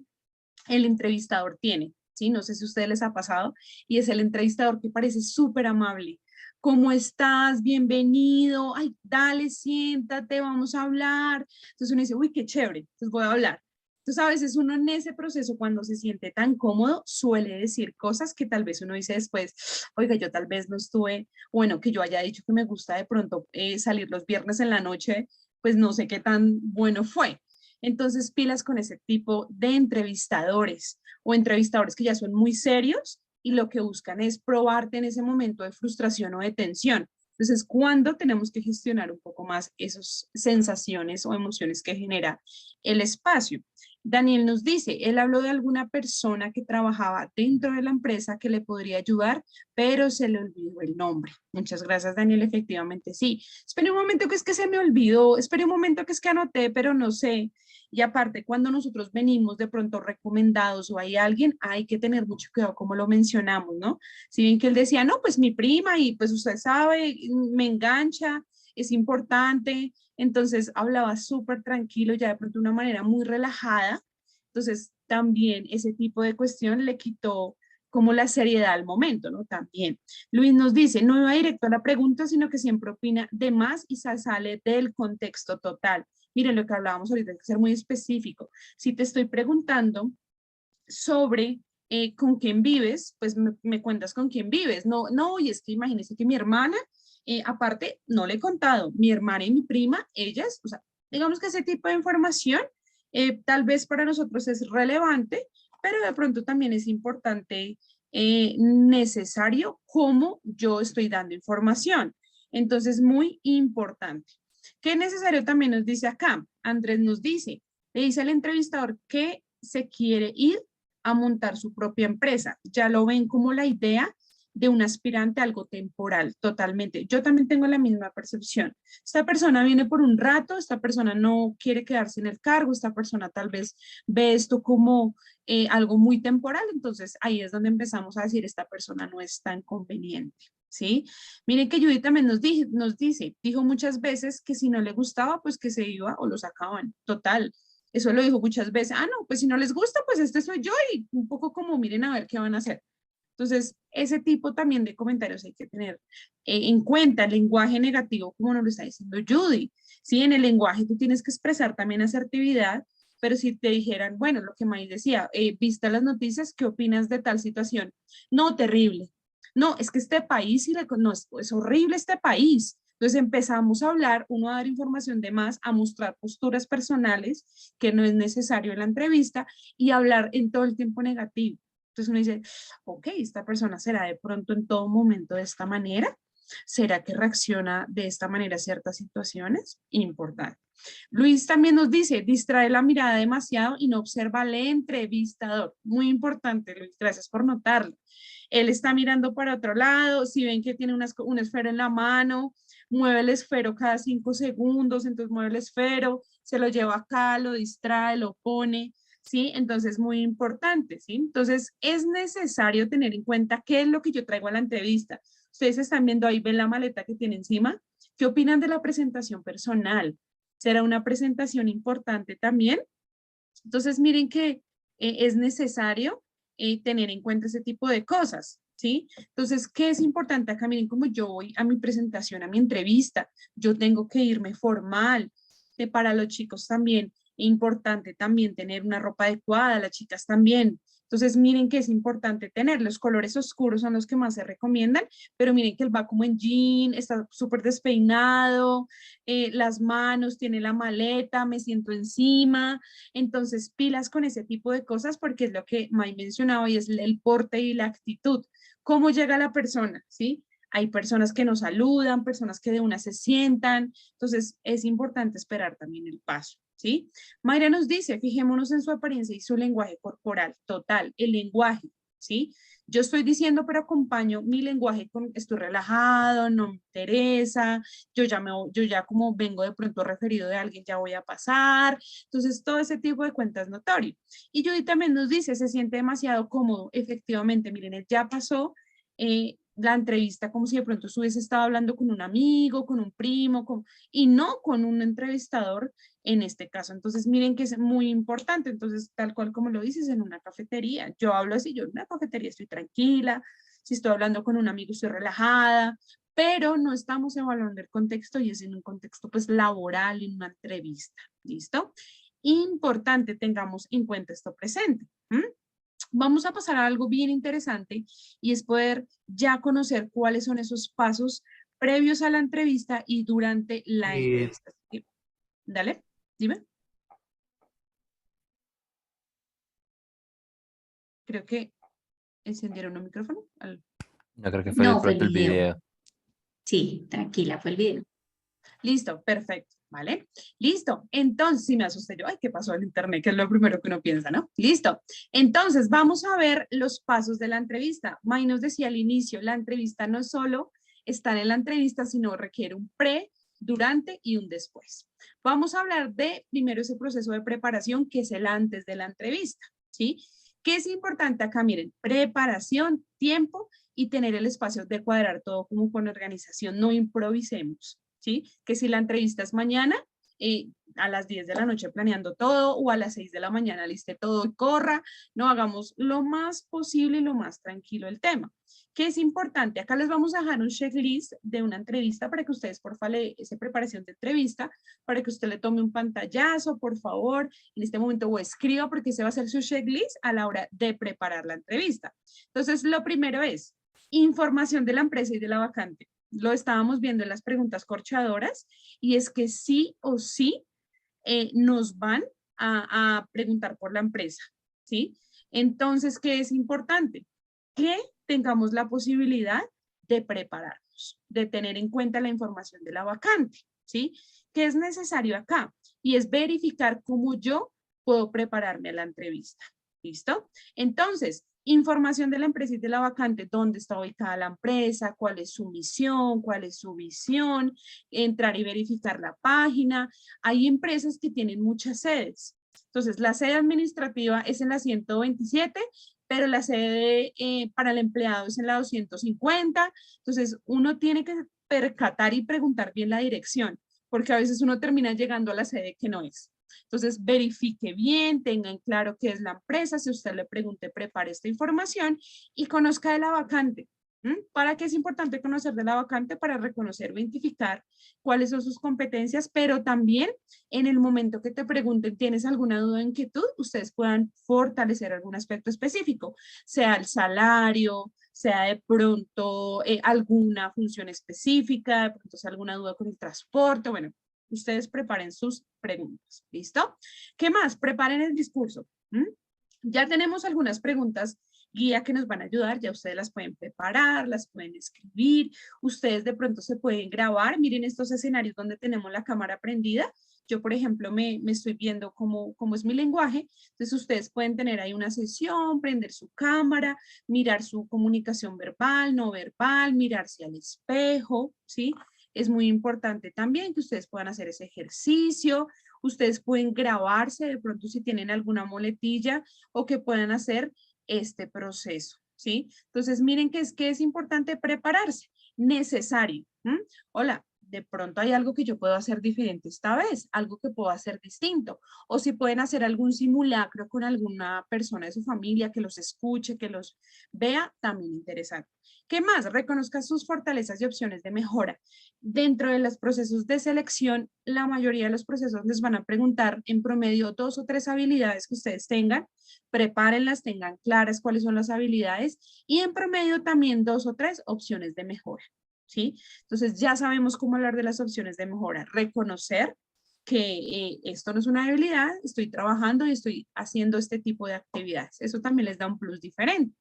el entrevistador tiene, ¿sí? No sé si a ustedes les ha pasado, y es el entrevistador que parece súper amable. ¿Cómo estás? Bienvenido. Ay, dale, siéntate, vamos a hablar. Entonces uno dice, uy, qué chévere, entonces voy a hablar. Entonces a veces uno en ese proceso, cuando se siente tan cómodo, suele decir cosas que tal vez uno dice después, oiga, yo tal vez no estuve, bueno, que yo haya dicho que me gusta de pronto salir los viernes en la noche, pues no sé qué tan bueno fue. Entonces, pilas con ese tipo de entrevistadores o entrevistadores que ya son muy serios y lo que buscan es probarte en ese momento de frustración o de tensión. Entonces, ¿cuándo tenemos que gestionar un poco más esas sensaciones o emociones que genera el espacio? Daniel nos dice, él habló de alguna persona que trabajaba dentro de la empresa que le podría ayudar, pero se le olvidó el nombre. Muchas gracias, Daniel. Efectivamente, sí. Espera un momento que es que se me olvidó. Espera un momento que es que anoté, pero no sé. Y aparte, cuando nosotros venimos de pronto recomendados o hay alguien, hay que tener mucho cuidado como lo mencionamos, ¿no? Si bien que él decía, no, pues mi prima y pues usted sabe, me engancha, es importante. Entonces hablaba súper tranquilo, ya de pronto de una manera muy relajada. Entonces también ese tipo de cuestión le quitó como la seriedad al momento, ¿no? También. Luis nos dice, no iba directo a la pregunta, sino que siempre opina de más y se sale del contexto total. Miren lo que hablábamos ahorita, hay que ser muy específico. Si te estoy preguntando sobre con quién vives, pues me cuentas con quién vives. No, no, y es que imagínense que mi hermana, aparte, no le he contado, mi hermana y mi prima, ellas, o sea, digamos que ese tipo de información tal vez para nosotros es relevante, pero de pronto también es importante, necesario cómo yo estoy dando información. Entonces, muy importante. ¿Qué necesario también nos dice acá? Andrés nos dice, le dice al entrevistador que se quiere ir a montar su propia empresa. Ya lo ven como la idea de un aspirante a algo temporal, totalmente. Yo también tengo la misma percepción. Esta persona viene por un rato, esta persona no quiere quedarse en el cargo, esta persona tal vez ve esto como algo muy temporal, entonces ahí es donde empezamos a decir, esta persona no es tan conveniente. ¿Sí? Miren que Judy también dijo muchas veces que si no le gustaba, pues que se iba o lo sacaban. Total, eso lo dijo muchas veces. No, pues si no les gusta, pues este soy yo y un poco como miren a ver qué van a hacer. Entonces, ese tipo también de comentarios hay que tener en cuenta, el lenguaje negativo, como nos lo está diciendo Judy. Sí, en el lenguaje tú tienes que expresar también asertividad, pero si te dijeran, bueno, lo que May decía, viste las noticias, ¿qué opinas de tal situación? No, terrible. No, es que este país, no, es horrible este país. Entonces empezamos a hablar, uno a dar información de más, a mostrar posturas personales que no es necesario en la entrevista y hablar en todo el tiempo negativo. Entonces uno dice, ok, esta persona será de pronto en todo momento de esta manera. ¿Será que reacciona de esta manera a ciertas situaciones? Importante. Luis también nos dice, distrae la mirada demasiado y no observa al entrevistador. Muy importante, Luis, gracias por notarlo. Él está mirando para otro lado, si ven que tiene una esfera en la mano, mueve el esfero cada 5 segundos, entonces mueve el esfero, se lo lleva acá, lo distrae, lo pone, ¿sí? Entonces, muy importante, ¿sí? Entonces, es necesario tener en cuenta qué es lo que yo traigo a la entrevista. Ustedes están viendo ahí, ven la maleta que tiene encima. ¿Qué opinan de la presentación personal? ¿Será una presentación importante también? Entonces, miren que es necesario tener en cuenta ese tipo de cosas, ¿sí? Entonces, ¿qué es importante acá? Miren cómo yo voy a mi presentación, a mi entrevista, yo tengo que irme formal. Para los chicos también, es importante también tener una ropa adecuada, las chicas también. Entonces, miren que es importante tener, los colores oscuros son los que más se recomiendan, pero miren que él va como en jean, está súper despeinado, las manos, tiene la maleta, me siento encima. Entonces, pilas con ese tipo de cosas porque es lo que May mencionaba y es el porte y la actitud. ¿Cómo llega la persona? ¿Sí? Hay personas que nos saludan, personas que de una se sientan. Entonces, es importante esperar también el paso. ¿Sí? Mayra nos dice, fijémonos en su apariencia y su lenguaje corporal, total, el lenguaje, ¿sí? Yo estoy diciendo, pero acompaño mi lenguaje con, estoy relajado, no me interesa, yo ya como vengo de pronto referido de alguien, ya voy a pasar, entonces todo ese tipo de cuenta es notorio. Y Judy también nos dice, se siente demasiado cómodo, efectivamente, miren, él ya pasó la entrevista como si de pronto estuviese estado hablando con un amigo, con un primo, y no con un entrevistador en este caso. Entonces, miren que es muy importante. Entonces, tal cual como lo dices, en una cafetería, yo hablo así, yo en una cafetería estoy tranquila, si estoy hablando con un amigo estoy relajada, pero no estamos evaluando el contexto y es en un contexto pues laboral, en una entrevista, ¿listo? Importante tengamos en cuenta esto presente. Vamos a pasar a algo bien interesante y es poder ya conocer cuáles son esos pasos previos a la entrevista y durante la entrevista. Dale, dime. Creo que encendieron un micrófono. Yo creo que fue de No, fue el pronto el video. video. Sí, tranquila, fue el video. Listo, perfecto, ¿vale? Listo, entonces, sí me asusté yo, ay, ¿qué pasó en internet? Que es lo primero que uno piensa, ¿no? Listo, entonces vamos a ver los pasos de la entrevista. May nos decía al inicio, la entrevista no es solo estar en la entrevista, sino requiere un pre, durante y un después. Vamos a hablar de primero ese proceso de preparación, que es el antes de la entrevista, ¿sí? ¿Qué es importante acá? Miren, preparación, tiempo y tener el espacio de cuadrar todo como con organización, no improvisemos. ¿Sí? Que si la entrevista es mañana, a las 10 de la noche planeando todo o a las 6 de la mañana liste todo y corra, no hagamos lo más posible y lo más tranquilo el tema. ¿Qué es importante? Acá les vamos a dejar un checklist de una entrevista para que ustedes, por favor, esa preparación de entrevista, para que usted le tome un pantallazo, por favor, en este momento o escriba porque ese va a ser su checklist a la hora de preparar la entrevista. Entonces, lo primero es información de la empresa y de la vacante. Lo estábamos viendo en las preguntas corchadoras y es que sí o sí nos van a preguntar por la empresa, ¿sí? Entonces, ¿qué es importante? Que tengamos la posibilidad de prepararnos, de tener en cuenta la información de la vacante, ¿sí? ¿Qué es necesario acá? Y es verificar cómo yo puedo prepararme a la entrevista, ¿listo? Entonces, información de la empresa y de la vacante, dónde está ubicada la empresa, cuál es su misión, cuál es su visión, entrar y verificar la página. Hay empresas que tienen muchas sedes. Entonces, la sede administrativa es en la 127, pero la sede para el empleado es en la 250. Entonces, uno tiene que percatar y preguntar bien la dirección, porque a veces uno termina llegando a la sede que no es. Entonces, verifique bien, tenga en claro qué es la empresa. Si usted le pregunte, prepare esta información y conozca de la vacante. ¿Para qué es importante conocer de la vacante? Para reconocer, identificar cuáles son sus competencias, pero también en el momento que te pregunten, ¿tienes alguna duda o inquietud? Ustedes puedan fortalecer algún aspecto específico, sea el salario, sea de pronto alguna función específica, de pronto sea alguna duda con el transporte, bueno, ustedes preparen sus preguntas, ¿listo? ¿Qué más? Preparen el discurso. Ya tenemos algunas preguntas guía que nos van a ayudar, ya ustedes las pueden preparar, las pueden escribir, ustedes de pronto se pueden grabar, miren estos escenarios donde tenemos la cámara prendida, yo por ejemplo me estoy viendo cómo es mi lenguaje, entonces ustedes pueden tener ahí una sesión, prender su cámara, mirar su comunicación verbal, no verbal, mirarse al espejo, ¿sí? Es muy importante también que ustedes puedan hacer ese ejercicio, ustedes pueden grabarse de pronto si tienen alguna muletilla o que puedan hacer este proceso, ¿sí? Entonces, miren que es importante prepararse, necesario. Hola, de pronto hay algo que yo puedo hacer diferente esta vez, algo que puedo hacer distinto, o si pueden hacer algún simulacro con alguna persona de su familia que los escuche, que los vea, también interesante. ¿Qué más? Reconozca sus fortalezas y opciones de mejora. Dentro de los procesos de selección, la mayoría de los procesos les van a preguntar en promedio 2 o 3 habilidades que ustedes tengan, prepárenlas, tengan claras cuáles son las habilidades y en promedio también 2 o 3 opciones de mejora, ¿sí? Entonces ya sabemos cómo hablar de las opciones de mejora, reconocer que esto no es una habilidad, estoy trabajando y estoy haciendo este tipo de actividades. Eso también les da un plus diferente.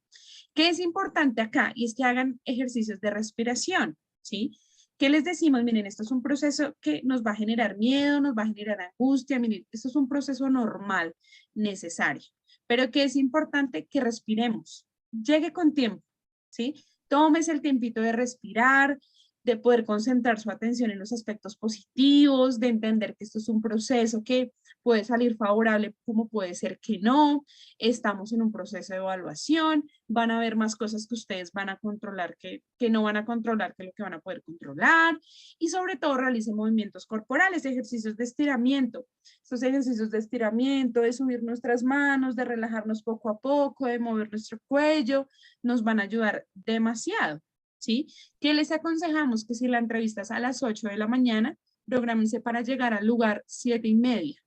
¿Qué es importante acá? Y es que hagan ejercicios de respiración, ¿sí? ¿Qué les decimos? Miren, esto es un proceso que nos va a generar miedo, nos va a generar angustia, miren, esto es un proceso normal, necesario, pero que es importante que respiremos, llegue con tiempo, ¿sí? Tómese el tiempito de respirar, de poder concentrar su atención en los aspectos positivos, de entender que esto es un proceso que puede salir favorable como puede ser que no, estamos en un proceso de evaluación, van a haber más cosas que ustedes van a controlar que no van a controlar que lo que van a poder controlar y sobre todo realicen movimientos corporales, ejercicios de estiramiento, estos ejercicios de estiramiento, de subir nuestras manos, de relajarnos poco a poco, de mover nuestro cuello, nos van a ayudar demasiado, ¿sí? ¿Qué les aconsejamos? Que si la entrevista es a las 8 de la mañana, prográmense para llegar al lugar 7:30.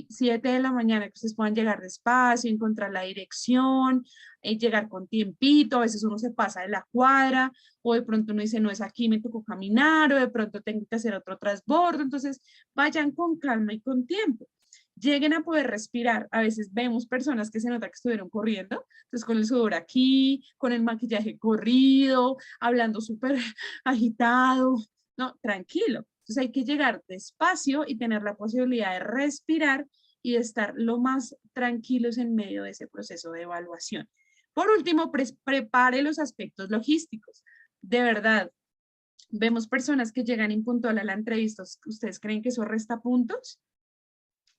7 de la mañana, que ustedes puedan llegar despacio, encontrar la dirección, llegar con tiempito, a veces uno se pasa de la cuadra, o de pronto uno dice, no es aquí, me tocó caminar, o de pronto tengo que hacer otro transbordo, entonces vayan con calma y con tiempo. Lleguen a poder respirar. A veces vemos personas que se nota que estuvieron corriendo, entonces con el sudor aquí, con el maquillaje corrido, hablando súper agitado. No, tranquilo. Entonces hay que llegar despacio y tener la posibilidad de respirar y de estar lo más tranquilos en medio de ese proceso de evaluación. Por último, prepare los aspectos logísticos. De verdad, vemos personas que llegan impuntual a la entrevista. ¿Ustedes creen que eso resta puntos?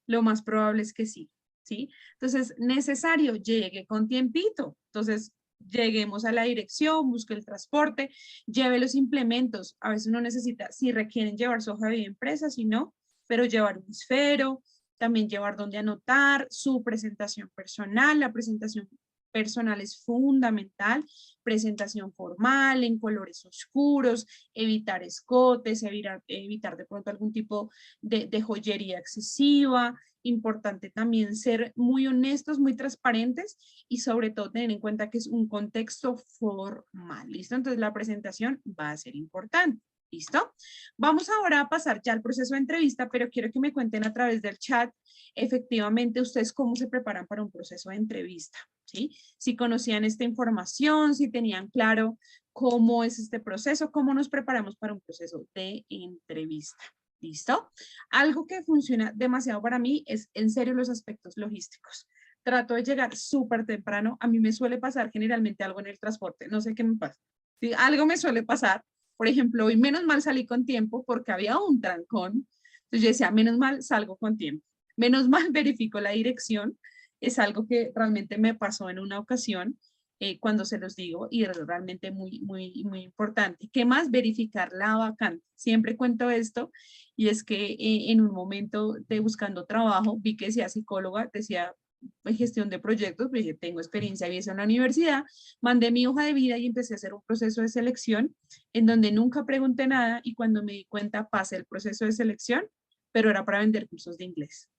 Lo más probable es que sí, ¿sí? Entonces, necesario, llegue con tiempito. Entonces, lleguemos a la dirección, busque el transporte, lleve los implementos. A veces uno necesita, si requieren llevar su hoja de vida impresa, si no, pero llevar un esfero, también llevar donde anotar, su presentación personal. La presentación personal es fundamental, presentación formal, en colores oscuros, evitar escotes, evitar de pronto algún tipo de joyería excesiva. Importante también ser muy honestos, muy transparentes y sobre todo tener en cuenta que es un contexto formal, ¿listo? Entonces la presentación va a ser importante, ¿listo? Vamos ahora a pasar ya al proceso de entrevista, pero quiero que me cuenten a través del chat, efectivamente, ustedes cómo se preparan para un proceso de entrevista, ¿sí? Si conocían esta información, si tenían claro cómo es este proceso, cómo nos preparamos para un proceso de entrevista. ¿Listo? Algo que funciona demasiado para mí es en serio los aspectos logísticos. Trato de llegar súper temprano. A mí me suele pasar generalmente algo en el transporte. No sé qué me pasa. ¿Sí? Algo me suele pasar. Por ejemplo, hoy menos mal salí con tiempo porque había un trancón. Entonces yo decía, menos mal salgo con tiempo. Menos mal verifico la dirección. Es algo que realmente me pasó en una ocasión cuando se los digo y es realmente muy, muy, muy importante. ¿Qué más? Verificar la vacante. Siempre cuento esto y es que en un momento de buscando trabajo vi que decía psicóloga, decía en gestión de proyectos, pues dije, tengo experiencia y eso en la universidad, mandé mi hoja de vida y empecé a hacer un proceso de selección en donde nunca pregunté nada y cuando me di cuenta pasé el proceso de selección, pero era para vender cursos de inglés.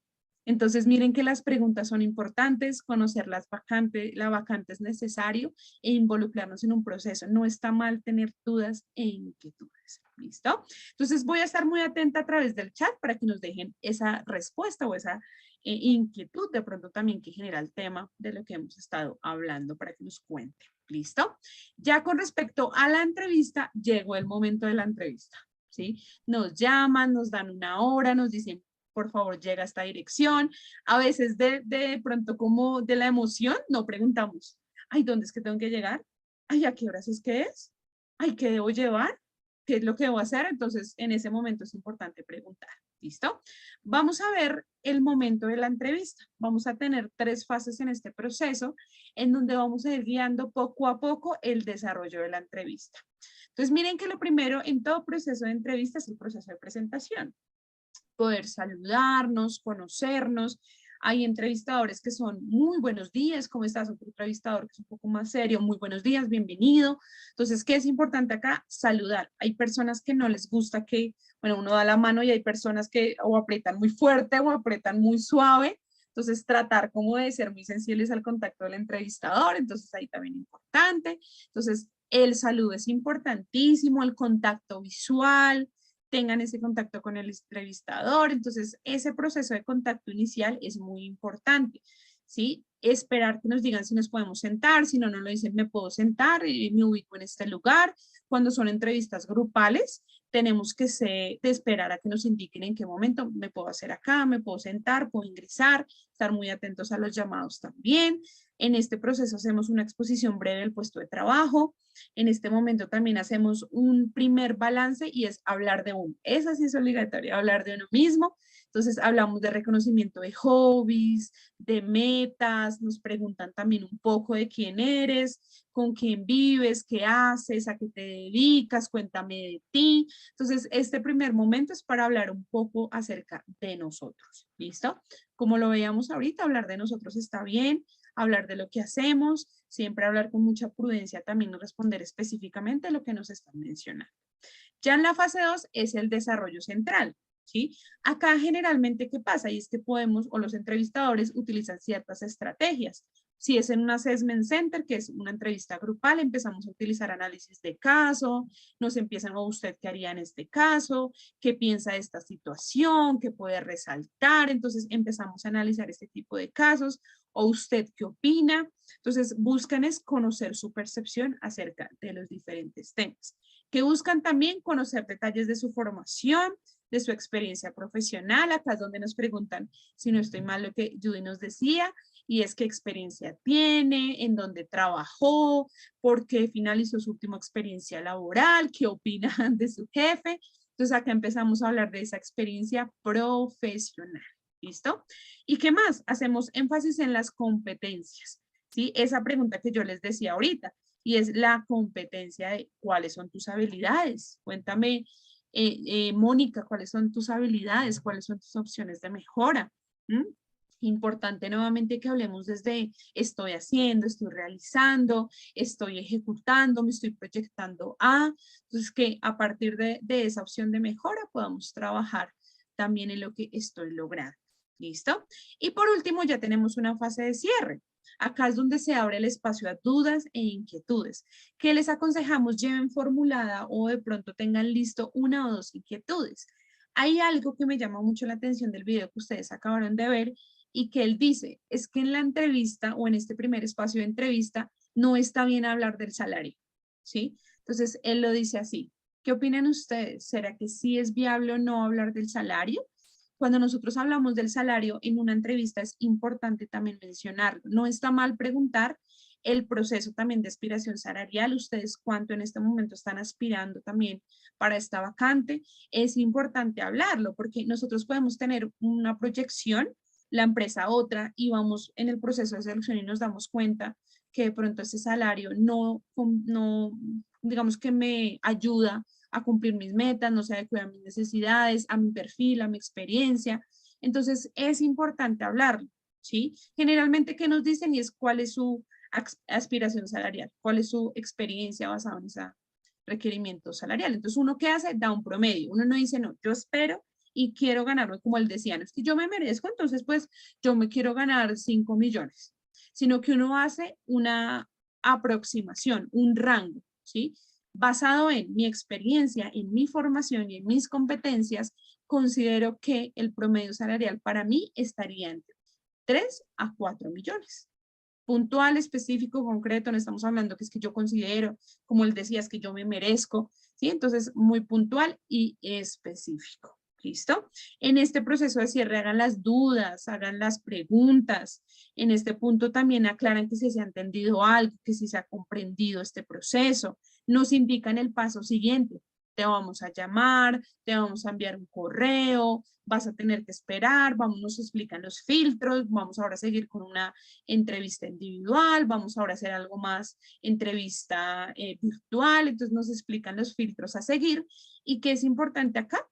Entonces, miren que las preguntas son importantes, conocer las vacantes, la vacante es necesario e involucrarnos en un proceso. No está mal tener dudas e inquietudes. ¿Listo? Entonces, voy a estar muy atenta a través del chat para que nos dejen esa respuesta o esa inquietud de pronto también que genera el tema de lo que hemos estado hablando para que nos cuente. ¿Listo? Ya con respecto a la entrevista, llegó el momento de la entrevista. ¿Sí? Nos llaman, nos dan una hora, nos dicen, por favor, llega a esta dirección. A veces de pronto como de la emoción, no preguntamos, ay, ¿dónde es que tengo que llegar? Ay, ¿a qué horas es que es? Ay, ¿qué debo llevar? ¿Qué es lo que debo hacer? Entonces, en ese momento es importante preguntar. ¿Listo? Vamos a ver el momento de la entrevista. Vamos a tener 3 fases en este proceso en donde vamos a ir guiando poco a poco el desarrollo de la entrevista. Entonces, miren que lo primero en todo proceso de entrevista es el proceso de presentación. Poder saludarnos, conocernos. Hay entrevistadores que son muy buenos días, ¿cómo estás? Otro entrevistador que es un poco más serio, muy buenos días, bienvenido. Entonces, ¿qué es importante acá? Saludar. Hay personas que no les gusta que, bueno, uno da la mano y hay personas que o aprietan muy fuerte o aprietan muy suave. Entonces, tratar como de ser muy sensibles al contacto del entrevistador. Entonces, ahí también importante. Entonces, el saludo es importantísimo, el contacto visual, tengan ese contacto con el entrevistador. Entonces, ese proceso de contacto inicial es muy importante, ¿sí? Esperar que nos digan si nos podemos sentar, si no, no lo dicen, me puedo sentar, me ubico en este lugar. Cuando son entrevistas grupales, tenemos que esperar a que nos indiquen en qué momento me puedo hacer acá, me puedo sentar, puedo ingresar, estar muy atentos a los llamados también. En este proceso hacemos una exposición breve del puesto de trabajo. En este momento también hacemos un primer balance y es hablar de uno. Esa sí es obligatoria, hablar de uno mismo. Entonces hablamos de reconocimiento de hobbies, de metas, nos preguntan también un poco de quién eres, con quién vives, qué haces, a qué te dedicas, cuéntame de ti. Entonces este primer momento es para hablar un poco acerca de nosotros. ¿Listo? Como lo veíamos ahorita, hablar de nosotros está bien, hablar de lo que hacemos, siempre hablar con mucha prudencia, también responder específicamente lo que nos están mencionando. Ya en la fase 2 es el desarrollo central, ¿sí? Acá generalmente, ¿qué pasa? Y es que podemos, o los entrevistadores utilizan ciertas estrategias. Si es en un assessment center, que es una entrevista grupal, empezamos a utilizar análisis de caso, nos empiezan, o usted qué haría en este caso, qué piensa de esta situación, qué puede resaltar, entonces empezamos a analizar este tipo de casos, o usted qué opina. Entonces buscan es conocer su percepción acerca de los diferentes temas. Que buscan también conocer detalles de su formación, de su experiencia profesional. Acá es donde nos preguntan, si no estoy mal, lo que Judy nos decía, y es qué experiencia tiene, en dónde trabajó, por qué finalizó su última experiencia laboral, qué opina de su jefe. Entonces acá empezamos a hablar de esa experiencia profesional. ¿Listo? ¿Y qué más? Hacemos énfasis en las competencias, ¿sí? Esa pregunta que yo les decía ahorita, y es la competencia de cuáles son tus habilidades. Cuéntame, Mónica, cuáles son tus habilidades, cuáles son tus opciones de mejora. ¿Mm? Importante nuevamente que hablemos desde estoy haciendo, estoy realizando, estoy ejecutando, me estoy proyectando a. Entonces, que a partir de esa opción de mejora podamos trabajar también en lo que estoy logrando. ¿Listo? Y por último, ya tenemos una fase de cierre. Acá es donde se abre el espacio a dudas e inquietudes. ¿Qué les aconsejamos? Lleven formulada o de pronto tengan listo 1 o 2 inquietudes. Hay algo que me llama mucho la atención del video que ustedes acabaron de ver y que él dice, es que en la entrevista o en este primer espacio de entrevista no está bien hablar del salario, ¿sí? Entonces, él lo dice así. ¿Qué opinan ustedes? ¿Será que sí es viable o no hablar del salario? Cuando nosotros hablamos del salario en una entrevista es importante también mencionarlo. No está mal preguntar el proceso también de aspiración salarial. Ustedes cuánto en este momento están aspirando también para esta vacante. Es importante hablarlo porque nosotros podemos tener una proyección, la empresa otra, y vamos en el proceso de selección y nos damos cuenta que de pronto ese salario no digamos que me ayuda a cumplir mis metas, no se adecua a mis necesidades, a mi perfil, a mi experiencia. Entonces, es importante hablarlo. ¿sí? Generalmente, ¿qué nos dicen? Y es cuál es su aspiración salarial, cuál es su experiencia basada en ese requerimiento salarial. Entonces, ¿uno qué hace? Da un promedio. Uno no dice, no, yo espero y quiero ganarlo como él decía, no es que yo me merezco, entonces pues yo me quiero ganar 5 millones, sino que uno hace una aproximación, un rango, ¿sí? Basado en mi experiencia, en mi formación y en mis competencias, considero que el promedio salarial para mí estaría entre 3 a 4 millones. Puntual, específico, concreto, no estamos hablando que es que yo considero, como él decía, es que yo me merezco, ¿sí? Entonces, muy puntual y específico. ¿Listo? En este proceso de cierre hagan las dudas, hagan las preguntas. En este punto también aclaran que si se ha entendido algo, que si se ha comprendido este proceso. Nos indican el paso siguiente. Te vamos a llamar, te vamos a enviar un correo, vas a tener que esperar, nos explican los filtros, vamos ahora a seguir con una entrevista individual, vamos ahora a hacer algo más, entrevista virtual, entonces nos explican los filtros a seguir. ¿Y qué es importante acá?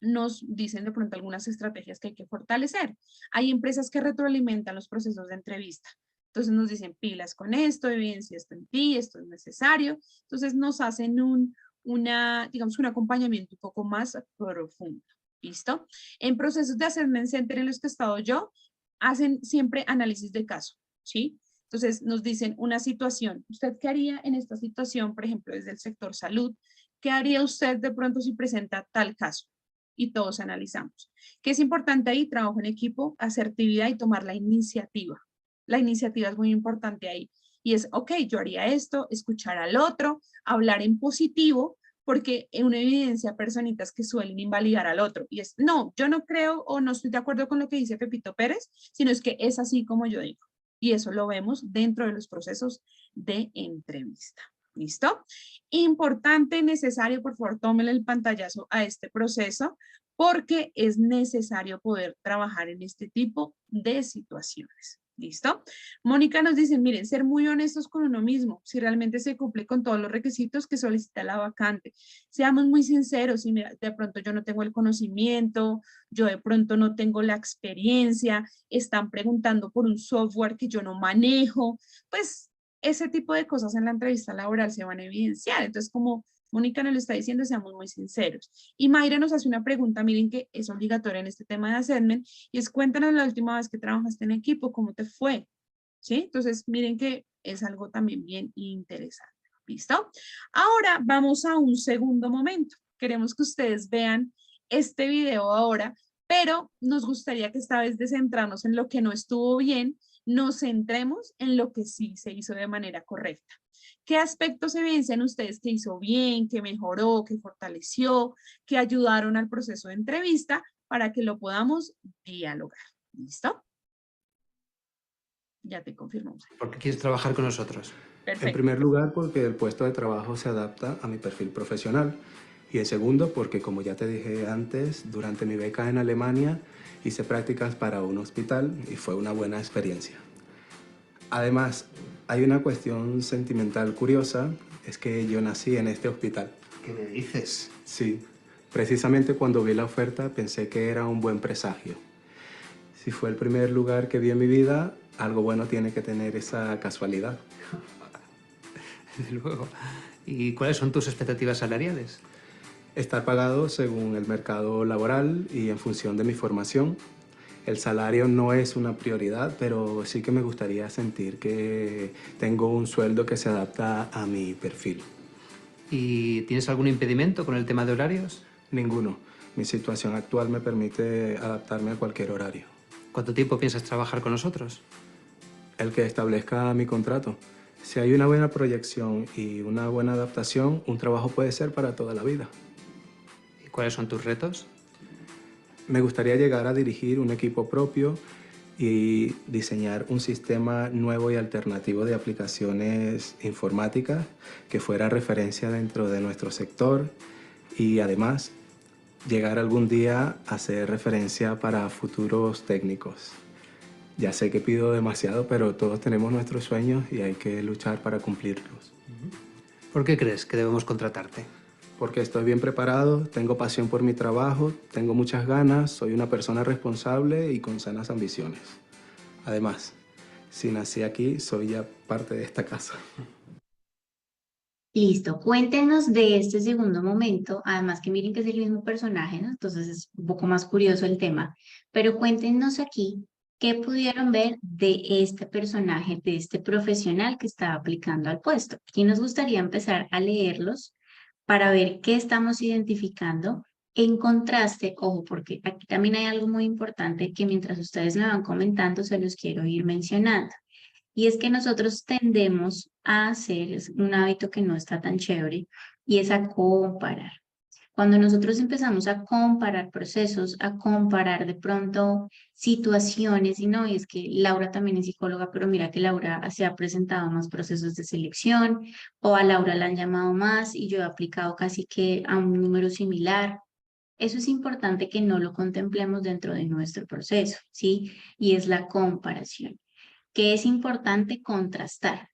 Nos dicen de pronto algunas estrategias que hay que fortalecer. Hay empresas que retroalimentan los procesos de entrevista. Entonces nos dicen pilas con esto, evidencia esto en ti, esto es necesario. Entonces nos hacen digamos, un acompañamiento un poco más profundo. ¿Listo? En procesos de assessment center en los que he estado yo, hacen siempre análisis de caso, ¿sí? Entonces nos dicen una situación. ¿Usted qué haría en esta situación, por ejemplo, desde el sector salud? ¿Qué haría usted de pronto si presenta tal caso? Y todos analizamos. ¿Qué es importante ahí? Trabajo en equipo, asertividad y tomar la iniciativa. La iniciativa es muy importante ahí. Y es, ok, yo haría esto, escuchar al otro, hablar en positivo, porque una evidencia personitas que suelen invalidar al otro. Y es, no, yo no creo o no estoy de acuerdo con lo que dice Pepito Pérez, sino es que es así como yo digo. Y eso lo vemos dentro de los procesos de entrevista. ¿Listo? Importante, necesario, por favor, tómenle el pantallazo a este proceso porque es necesario poder trabajar en este tipo de situaciones. ¿Listo? Mónica nos dice, miren, ser muy honestos con uno mismo, si realmente se cumple con todos los requisitos que solicita la vacante. Seamos muy sinceros, y mira, de pronto yo no tengo el conocimiento, yo de pronto no tengo la experiencia, están preguntando por un software que yo no manejo, pues ese tipo de cosas en la entrevista laboral se van a evidenciar. Entonces, como Mónica nos lo está diciendo, seamos muy sinceros. Y Mayra nos hace una pregunta, miren que es obligatoria en este tema de assessment, y es cuéntanos la última vez que trabajaste en equipo, ¿cómo te fue? ¿Sí? Entonces, miren que es algo también bien interesante. ¿Listo? Ahora vamos a un segundo momento. Queremos que ustedes vean este video ahora, pero nos gustaría que esta vez descentrarnos en lo que no estuvo bien, nos centremos en lo que sí se hizo de manera correcta. ¿Qué aspectos evidencian ustedes que hizo bien, que mejoró, que fortaleció, que ayudaron al proceso de entrevista para que lo podamos dialogar? ¿Listo? Ya te confirmo. ¿Por qué quieres trabajar con nosotros? Perfecto. En primer lugar, porque el puesto de trabajo se adapta a mi perfil profesional. Y en segundo, porque como ya te dije antes, durante mi beca en Alemania hice prácticas para un hospital y fue una buena experiencia. Además, hay una cuestión sentimental curiosa, es que yo nací en este hospital. ¿Qué me dices? Sí, precisamente cuando vi la oferta pensé que era un buen presagio. Si fue el primer lugar que vi en mi vida, algo bueno tiene que tener esa casualidad. Desde luego. ¿Y cuáles son tus expectativas salariales? Estar pagado según el mercado laboral y en función de mi formación. El salario no es una prioridad, pero sí que me gustaría sentir que tengo un sueldo que se adapta a mi perfil. ¿Y tienes algún impedimento con el tema de horarios? Ninguno. Mi situación actual me permite adaptarme a cualquier horario. ¿Cuánto tiempo piensas trabajar con nosotros? El que establezca mi contrato. Si hay una buena proyección y una buena adaptación, un trabajo puede ser para toda la vida. ¿Y cuáles son tus retos? Me gustaría llegar a dirigir un equipo propio y diseñar un sistema nuevo y alternativo de aplicaciones informáticas que fuera referencia dentro de nuestro sector y además llegar algún día a ser referencia para futuros técnicos. Ya sé que pido demasiado, pero todos tenemos nuestros sueños y hay que luchar para cumplirlos. ¿Por qué crees que debemos contratarte? Porque estoy bien preparado, tengo pasión por mi trabajo, tengo muchas ganas, soy una persona responsable y con sanas ambiciones. Además, si nací aquí, soy ya parte de esta casa. Listo, cuéntenos de este segundo momento, además que miren que es el mismo personaje, ¿no? Entonces es un poco más curioso el tema, pero cuéntenos aquí qué pudieron ver de este personaje, de este profesional que está aplicando al puesto. Aquí nos gustaría empezar a leerlos para ver qué estamos identificando en contraste, ojo, porque aquí también hay algo muy importante que mientras ustedes me van comentando se los quiero ir mencionando. Y es que nosotros tendemos a hacer es un hábito que no está tan chévere y es a comparar. Cuando nosotros empezamos a comparar procesos, a comparar de pronto situaciones, y no, y es que Laura también es psicóloga, pero mira que Laura se ha presentado más procesos de selección, o a Laura la han llamado más y yo he aplicado casi que a un número similar. Eso es importante que no lo contemplemos dentro de nuestro proceso, ¿sí? Y es la comparación, que es importante contrastar.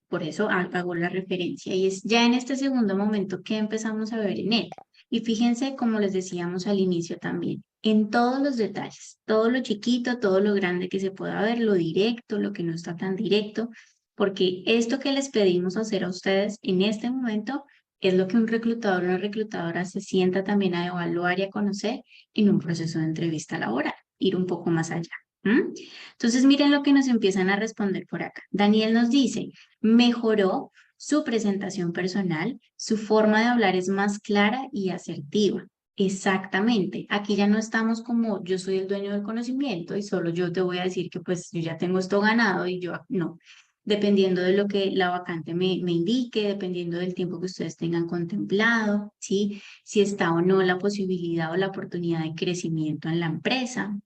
Por eso hago la referencia y es ya en este segundo momento que empezamos a ver en él. Y fíjense, como les decíamos al inicio también, en todos los detalles, todo lo chiquito, todo lo grande que se pueda ver, lo directo, lo que no está tan directo, porque esto que les pedimos hacer a ustedes en este momento es lo que un reclutador o una reclutadora se sienta también a evaluar y a conocer en un proceso de entrevista laboral, ir un poco más allá. ¿Mm? Entonces, miren lo que nos empiezan a responder por acá. Daniel nos dice, mejoró su presentación personal, su forma de hablar es más clara y asertiva. Exactamente. Aquí ya no estamos como yo soy el dueño del conocimiento y solo yo te voy a decir que pues yo ya tengo esto ganado y yo no. Dependiendo de lo que la vacante me indique, dependiendo del tiempo que ustedes tengan contemplado, ¿sí? Si está o no la posibilidad o la oportunidad de crecimiento en la empresa.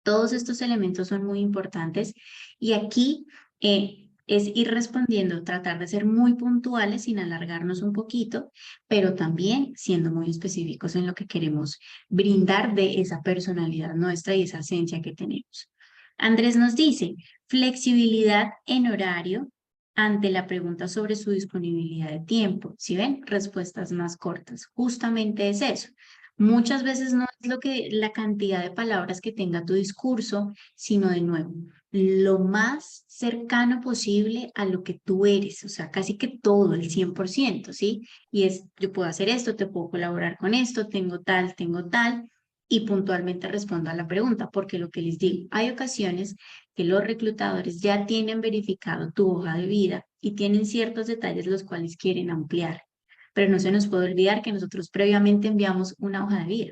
Todos estos elementos son muy importantes y aquí es ir respondiendo, tratar de ser muy puntuales sin alargarnos un poquito, pero también siendo muy específicos en lo que queremos brindar de esa personalidad nuestra y esa esencia que tenemos. Andrés nos dice, flexibilidad en horario ante la pregunta sobre su disponibilidad de tiempo. ¿Sí ven? Respuestas más cortas. Justamente es eso. Muchas veces no es lo que la cantidad de palabras que tenga tu discurso, sino de nuevo, lo más cercano posible a lo que tú eres, o sea, casi que todo, el 100%, ¿sí? Y es, yo puedo hacer esto, te puedo colaborar con esto, tengo tal, y puntualmente respondo a la pregunta, porque lo que les digo, hay ocasiones que los reclutadores ya tienen verificado tu hoja de vida y tienen ciertos detalles los cuales quieren ampliar. Pero no se nos puede olvidar que nosotros previamente enviamos una hoja de vida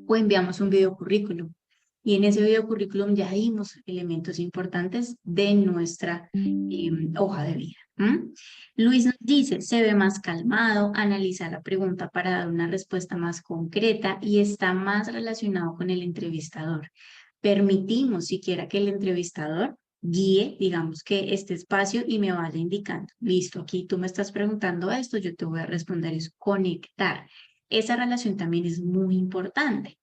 o enviamos un video currículum. Y en ese video currículum ya dimos elementos importantes de nuestra hoja de vida. Luis nos dice, se ve más calmado, analiza la pregunta para dar una respuesta más concreta y está más relacionado con el entrevistador. Permitimos siquiera que el entrevistador guíe, digamos que este espacio y me vaya indicando, listo, aquí tú me estás preguntando esto, yo te voy a responder, es conectar. Esa relación también es muy importante.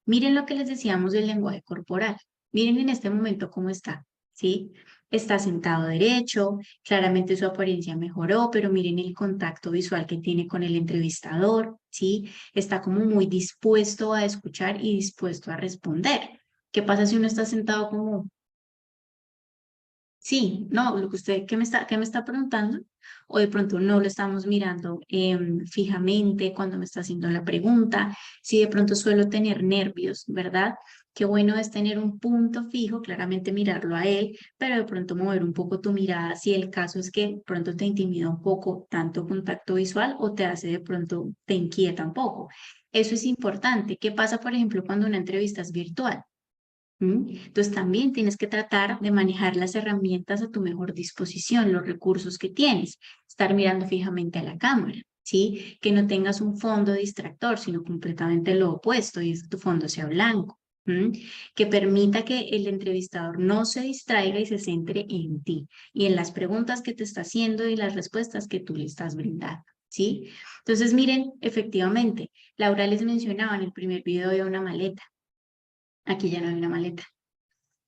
Miren lo que les decíamos del lenguaje corporal. Miren en este momento cómo está, ¿sí? Está sentado derecho, claramente su apariencia mejoró, pero miren el contacto visual que tiene con el entrevistador, ¿sí? Está como muy dispuesto a escuchar y dispuesto a responder. ¿Qué pasa si uno está sentado como sí, no, lo que usted, qué me está preguntando? O de pronto no lo estamos mirando fijamente cuando me está haciendo la pregunta. Si de pronto suelo tener nervios, ¿verdad? Qué bueno es tener un punto fijo, claramente mirarlo a él, pero de pronto mover un poco tu mirada si el caso es que de pronto te intimida un poco tanto contacto visual o te hace de pronto, te inquieta un poco. Eso es importante. ¿Qué pasa, por ejemplo, cuando una entrevista es virtual? Entonces también tienes que tratar de manejar las herramientas a tu mejor disposición, los recursos que tienes, estar mirando fijamente a la cámara, ¿sí? Que no tengas un fondo distractor, sino completamente lo opuesto y es que tu fondo sea blanco, que permita que el entrevistador no se distraiga y se centre en ti y en las preguntas que te está haciendo y las respuestas que tú le estás brindando, ¿sí? Entonces miren, efectivamente, Laura les mencionaba en el primer video de una maleta. Aquí ya no hay una maleta.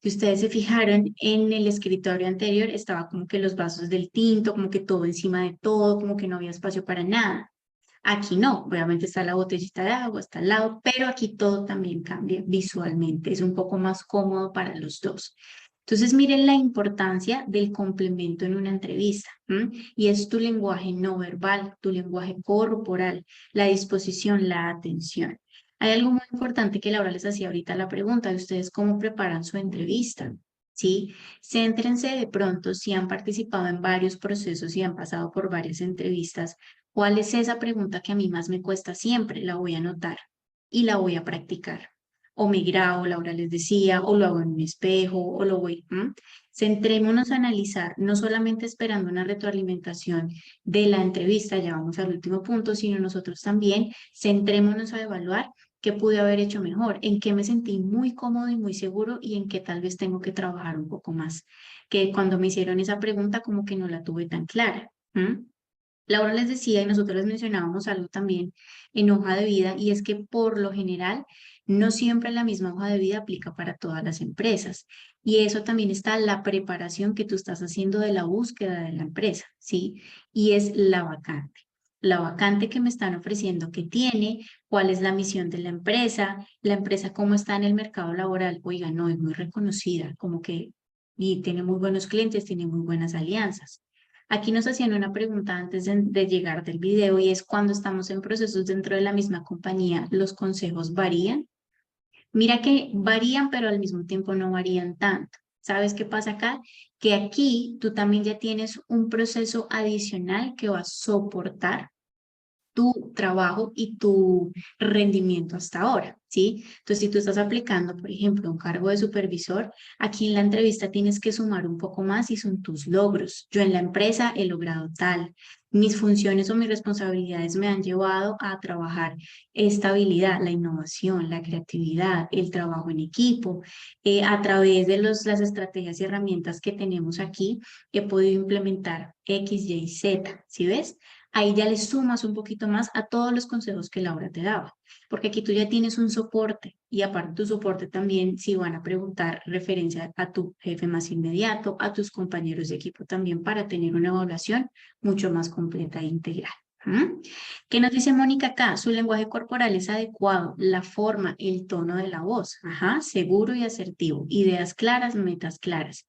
Si ustedes se fijaron en el escritorio anterior, estaba como que los vasos del tinto, como que todo encima de todo, como que no había espacio para nada. Aquí no, obviamente está la botellita de agua, está al lado, pero aquí todo también cambia visualmente, es un poco más cómodo para los dos. Entonces, miren la importancia del complemento en una entrevista, ¿m? Y es tu lenguaje no verbal, tu lenguaje corporal, la disposición, la atención. Hay algo muy importante que Laura les hacía ahorita la pregunta de ustedes cómo preparan su entrevista, ¿sí? Céntrense de pronto si han participado en varios procesos y han pasado por varias entrevistas. ¿Cuál es esa pregunta que a mí más me cuesta siempre? La voy a anotar y la voy a practicar. O me grabo, Laura les decía, o lo hago en un espejo, o lo voy. Centrémonos a analizar, no solamente esperando una retroalimentación de la entrevista, ya vamos al último punto, sino nosotros también centrémonos a evaluar qué pude haber hecho mejor, en qué me sentí muy cómodo y muy seguro y en qué tal vez tengo que trabajar un poco más. Que cuando me hicieron esa pregunta como que no la tuve tan clara. Laura les decía y nosotros les mencionábamos algo también en hoja de vida y es que por lo general no siempre la misma hoja de vida aplica para todas las empresas y eso también está la preparación que tú estás haciendo de la búsqueda de la empresa, ¿sí? Y es la vacante que me están ofreciendo que tiene, cuál es la misión de la empresa cómo está en el mercado laboral, oiga, no, es muy reconocida, como que y tiene muy buenos clientes, tiene muy buenas alianzas. Aquí nos hacían una pregunta antes de llegar del video y es cuando estamos en procesos dentro de la misma compañía, ¿los consejos varían? Mira que varían, pero al mismo tiempo no varían tanto. ¿Sabes qué pasa acá? Que aquí tú también ya tienes un proceso adicional que va a soportar tu trabajo y tu rendimiento hasta ahora, ¿sí? Entonces, si tú estás aplicando, por ejemplo, un cargo de supervisor, aquí en la entrevista tienes que sumar un poco más y son tus logros. Yo en la empresa he logrado tal. Mis funciones o mis responsabilidades me han llevado a trabajar esta habilidad, la innovación, la creatividad, el trabajo en equipo. A través de las estrategias y herramientas que tenemos aquí, he podido implementar X, Y, Z, ¿sí ves? Ahí ya le sumas un poquito más a todos los consejos que Laura te daba, porque aquí tú ya tienes un soporte y aparte tu soporte también, si van a preguntar referencia a tu jefe más inmediato, a tus compañeros de equipo también para tener una evaluación mucho más completa e integral. ¿Qué nos dice Mónica acá? Su lenguaje corporal es adecuado, la forma, el tono de la voz, seguro y asertivo, ideas claras, metas claras,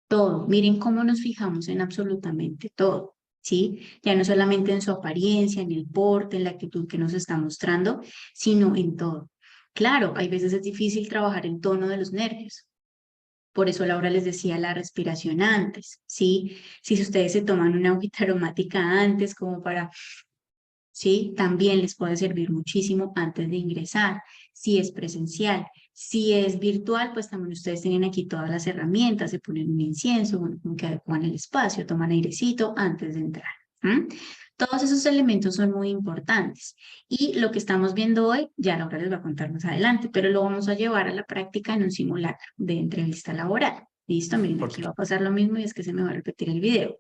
todo. Miren cómo nos fijamos en absolutamente todo. ¿Sí? Ya no solamente en su apariencia, en el porte, en la actitud que nos está mostrando, sino en todo. Claro, hay veces es difícil trabajar el tono de los nervios. Por eso Laura les decía la respiración antes, ¿sí? Si ustedes se toman una agüita aromática antes, como para ¿sí? También les puede servir muchísimo antes de ingresar, si es presencial. Si es virtual, pues también ustedes tienen aquí todas las herramientas, se ponen un incienso, bueno, como que adecuan el espacio, toman airecito antes de entrar. Todos esos elementos son muy importantes y lo que estamos viendo hoy, ya Laura les va a contar más adelante, pero lo vamos a llevar a la práctica en un simulacro de entrevista laboral. ¿Listo? Miren, aquí va a pasar lo mismo y es que se me va a repetir el video.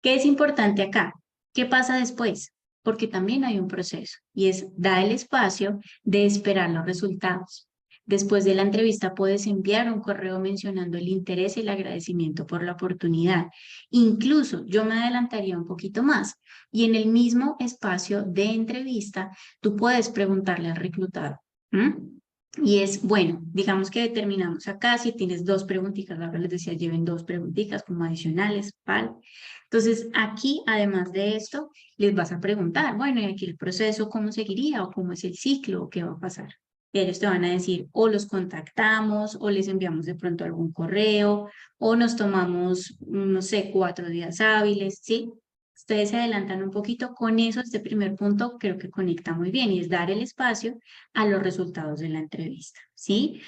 ¿Qué es importante acá? ¿Qué pasa después? Porque también hay un proceso y es da el espacio de esperar los resultados. Después de la entrevista puedes enviar un correo mencionando el interés y el agradecimiento por la oportunidad. Incluso yo me adelantaría un poquito más y en el mismo espacio de entrevista tú puedes preguntarle al reclutado. Y es, bueno, digamos que determinamos acá, si tienes dos preguntitas, ahora les decía, lleven dos preguntitas como adicionales, ¿vale? Entonces, aquí, además de esto, les vas a preguntar, bueno, ¿y aquí el proceso cómo seguiría o cómo es el ciclo o qué va a pasar? Y ellos te van a decir, o los contactamos, o les enviamos de pronto algún correo, o nos tomamos, no sé, 4 días hábiles, ¿sí? Ustedes se adelantan un poquito con eso, este primer punto creo que conecta muy bien y es dar el espacio a los resultados de la entrevista, ¿sí?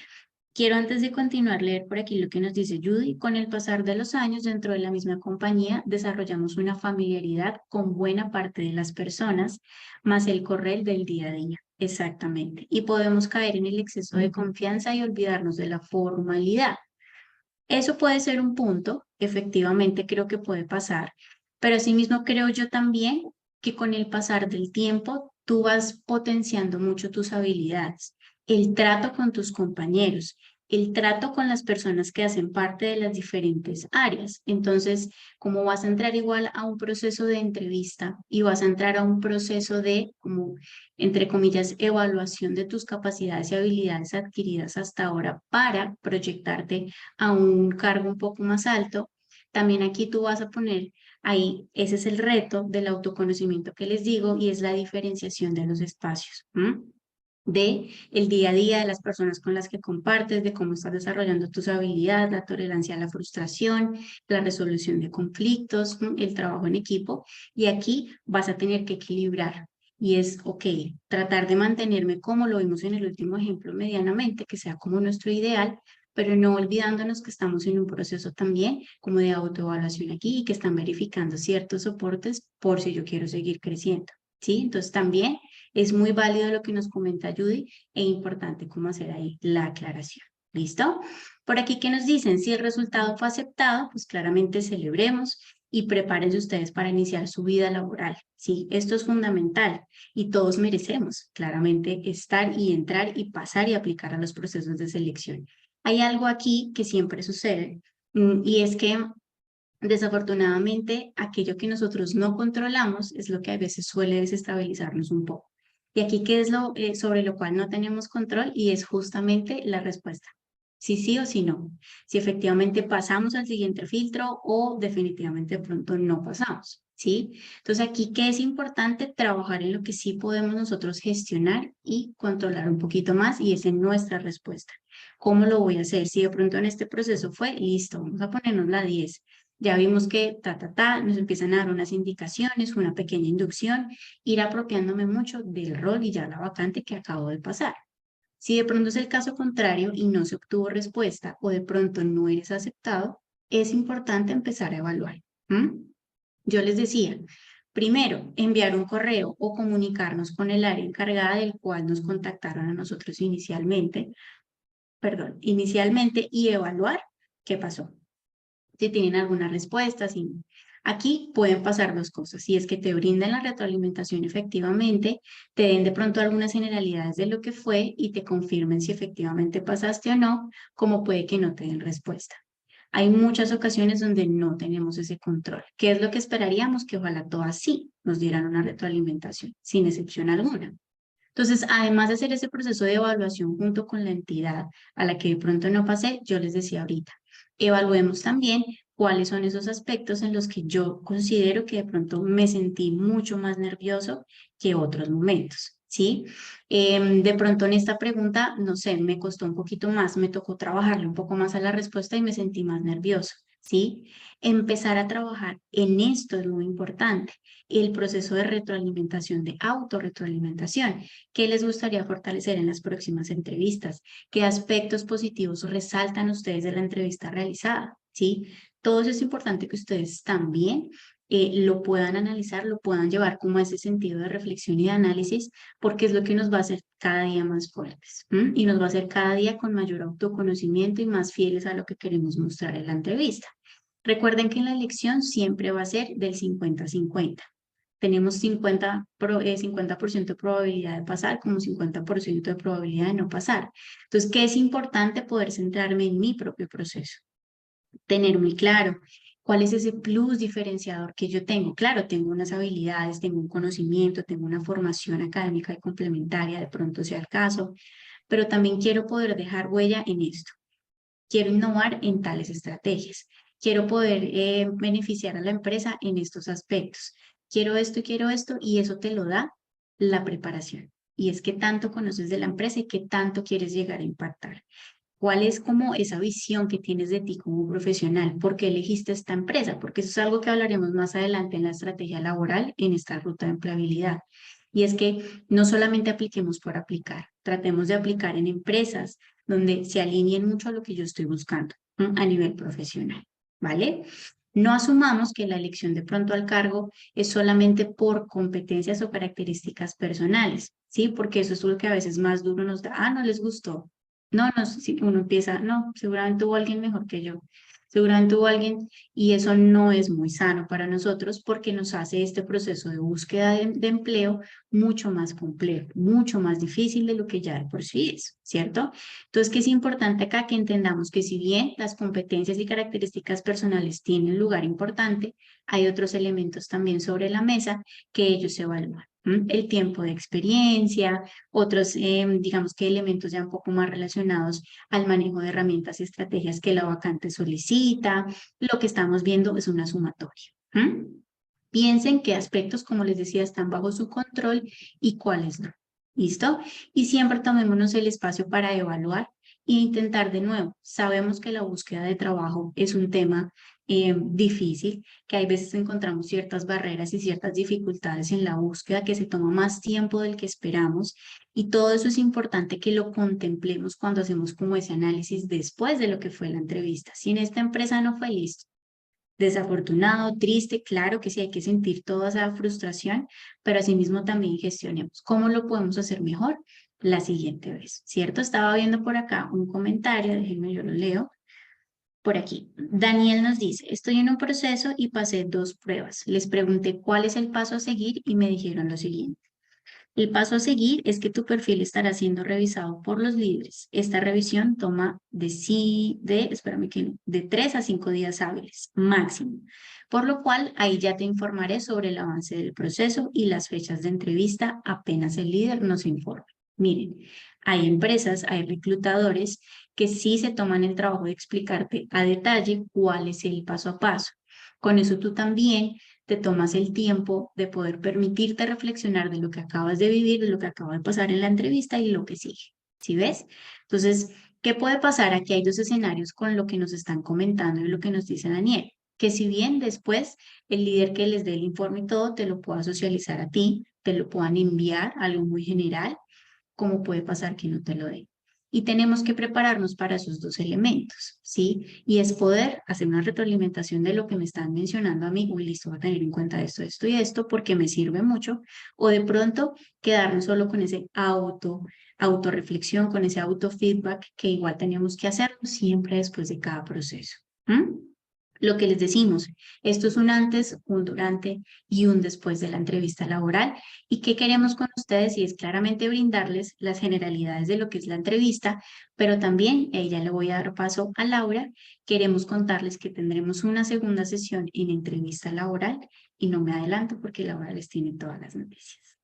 Quiero antes de continuar leer por aquí lo que nos dice Judy. Con el pasar de los años dentro de la misma compañía desarrollamos una familiaridad con buena parte de las personas, más el correr del día a día. Exactamente. Y podemos caer en el exceso de confianza y olvidarnos de la formalidad. Eso puede ser un punto, efectivamente creo que puede pasar, pero asimismo creo yo también que con el pasar del tiempo tú vas potenciando mucho tus habilidades, el trato con tus compañeros, el trato con las personas que hacen parte de las diferentes áreas. Entonces, como vas a entrar igual a un proceso de entrevista y vas a entrar a un proceso de, como, entre comillas, evaluación de tus capacidades y habilidades adquiridas hasta ahora para proyectarte a un cargo un poco más alto, también aquí tú vas a poner ahí, ese es el reto del autoconocimiento que les digo y es la diferenciación de los espacios. De el día a día de las personas con las que compartes, de cómo estás desarrollando tus habilidades, la tolerancia a la frustración, la resolución de conflictos, el trabajo en equipo. Y aquí vas a tener que equilibrar. Y es, ok, tratar de mantenerme como lo vimos en el último ejemplo medianamente, que sea como nuestro ideal, pero no olvidándonos que estamos en un proceso también como de autoevaluación aquí y que están verificando ciertos soportes por si yo quiero seguir creciendo. ¿Sí? Entonces también es muy válido lo que nos comenta Judy e importante cómo hacer ahí la aclaración. ¿Listo? Por aquí, ¿qué nos dicen? Si el resultado fue aceptado, pues claramente celebremos y prepárense ustedes para iniciar su vida laboral. Sí, esto es fundamental y todos merecemos claramente estar y entrar y pasar y aplicar a los procesos de selección. Hay algo aquí que siempre sucede y es que desafortunadamente, aquello que nosotros no controlamos es lo que a veces suele desestabilizarnos un poco. Y aquí, ¿qué es lo sobre lo cual no tenemos control? Y es justamente la respuesta. Si sí o si no. Si efectivamente pasamos al siguiente filtro o definitivamente de pronto no pasamos. ¿Sí? Entonces aquí, ¿qué es importante? Trabajar en lo que sí podemos nosotros gestionar y controlar un poquito más y es en nuestra respuesta. ¿Cómo lo voy a hacer? Si de pronto en este proceso fue, listo, vamos a ponernos la 10. Ya vimos que nos empiezan a dar unas indicaciones, una pequeña inducción, ir apropiándome mucho del rol y ya la vacante que acabo de pasar. Si de pronto es el caso contrario y no se obtuvo respuesta o de pronto no eres aceptado, es importante empezar a evaluar. Yo les decía, primero, enviar un correo o comunicarnos con el área encargada del cual nos contactaron a nosotros inicialmente y evaluar qué pasó. Si tienen alguna respuesta, si no. Aquí pueden pasar dos cosas. Si es que te brindan la retroalimentación efectivamente, te den de pronto algunas generalidades de lo que fue y te confirmen si efectivamente pasaste o no, como puede que no te den respuesta. Hay muchas ocasiones donde no tenemos ese control. ¿Qué es lo que esperaríamos? Que ojalá todas sí nos dieran una retroalimentación, sin excepción alguna. Entonces, además de hacer ese proceso de evaluación junto con la entidad a la que de pronto no pasé, yo les decía ahorita, evaluemos también cuáles son esos aspectos en los que yo considero que de pronto me sentí mucho más nervioso que otros momentos, ¿sí? De pronto en esta pregunta, no sé, me costó un poquito más, me tocó trabajarle un poco más a la respuesta y me sentí más nervioso, ¿sí? Empezar a trabajar en esto es muy importante, el proceso de retroalimentación, de autorretroalimentación. ¿Qué les gustaría fortalecer en las próximas entrevistas? ¿Qué aspectos positivos resaltan ustedes de la entrevista realizada? ¿Sí? Todo eso es importante que ustedes también lo puedan analizar, lo puedan llevar como a ese sentido de reflexión y de análisis, porque es lo que nos va a hacer cada día más fuertes y nos va a hacer cada día con mayor autoconocimiento y más fieles a lo que queremos mostrar en la entrevista. Recuerden que en la elección siempre va a ser del 50-50. Tenemos 50% de probabilidad de pasar como 50% de probabilidad de no pasar. Entonces, ¿qué es importante? Poder centrarme en mi propio proceso. Tener muy claro cuál es ese plus diferenciador que yo tengo. Claro, tengo unas habilidades, tengo un conocimiento, tengo una formación académica y complementaria, de pronto sea el caso, pero también quiero poder dejar huella en esto. Quiero innovar en tales estrategias. Quiero poder beneficiar a la empresa en estos aspectos. Quiero esto, y eso te lo da la preparación. Y es que tanto conoces de la empresa y que tanto quieres llegar a impactar. ¿Cuál es como esa visión que tienes de ti como profesional? ¿Por qué elegiste esta empresa? Porque eso es algo que hablaremos más adelante en la estrategia laboral, en esta ruta de empleabilidad. Y es que no solamente apliquemos por aplicar, tratemos de aplicar en empresas donde se alineen mucho a lo que yo estoy buscando a nivel profesional, ¿vale? No asumamos que la elección de pronto al cargo es solamente por competencias o características personales, ¿sí? Porque eso es lo que a veces más duro nos da. Ah, no les gustó. No, si uno empieza, no, seguramente hubo alguien mejor que yo. Seguramente hubo alguien y eso no es muy sano para nosotros porque nos hace este proceso de búsqueda de empleo mucho más complejo, mucho más difícil de lo que ya de por sí es, ¿cierto? Entonces, que es importante acá que entendamos que si bien las competencias y características personales tienen un lugar importante, hay otros elementos también sobre la mesa que ellos evalúan. El tiempo de experiencia, otros, digamos que elementos ya un poco más relacionados al manejo de herramientas y estrategias que la vacante solicita. Lo que estamos viendo es una sumatoria. Piensen qué aspectos, como les decía, están bajo su control y cuáles no. ¿Listo? Y siempre tomémonos el espacio para evaluar e intentar de nuevo. Sabemos que la búsqueda de trabajo es un tema difícil, que hay veces encontramos ciertas barreras y ciertas dificultades en la búsqueda, que se toma más tiempo del que esperamos y todo eso es importante que lo contemplemos cuando hacemos como ese análisis después de lo que fue la entrevista. Si en esta empresa no fue listo, desafortunado, triste, claro que sí hay que sentir toda esa frustración, pero asimismo también gestionemos cómo lo podemos hacer mejor la siguiente vez, ¿cierto? Estaba viendo por acá un comentario, déjenme yo lo leo. Por aquí, Daniel nos dice, estoy en un proceso y pasé 2 pruebas. Les pregunté cuál es el paso a seguir y me dijeron lo siguiente. El paso a seguir es que tu perfil estará siendo revisado por los líderes. Esta revisión toma de 3 a 5 días hábiles, máximo. Por lo cual, ahí ya te informaré sobre el avance del proceso y las fechas de entrevista apenas el líder nos informe. Miren, hay empresas, hay reclutadores que sí se toman el trabajo de explicarte a detalle cuál es el paso a paso. Con eso tú también te tomas el tiempo de poder permitirte reflexionar de lo que acabas de vivir, de lo que acaba de pasar en la entrevista y lo que sigue. ¿Sí ves? Entonces, ¿qué puede pasar? Aquí hay 2 escenarios con lo que nos están comentando y lo que nos dice Daniel. Que si bien después el líder que les dé el informe y todo te lo pueda socializar a ti, te lo puedan enviar, algo muy general, como puede pasar que no te lo den. Y tenemos que prepararnos para esos 2 elementos, ¿sí? Y es poder hacer una retroalimentación de lo que me están mencionando a mí, uy, listo, voy a tener en cuenta esto, esto y esto, porque me sirve mucho, o de pronto quedarnos solo con ese autorreflexión, con ese autofeedback que igual tenemos que hacer siempre después de cada proceso. Lo que les decimos, esto es un antes, un durante y un después de la entrevista laboral. ¿Y qué queremos con ustedes? Y es claramente brindarles las generalidades de lo que es la entrevista, pero también, y ahí ya le voy a dar paso a Laura, queremos contarles que tendremos una segunda sesión en entrevista laboral y no me adelanto porque Laura les tiene todas las noticias.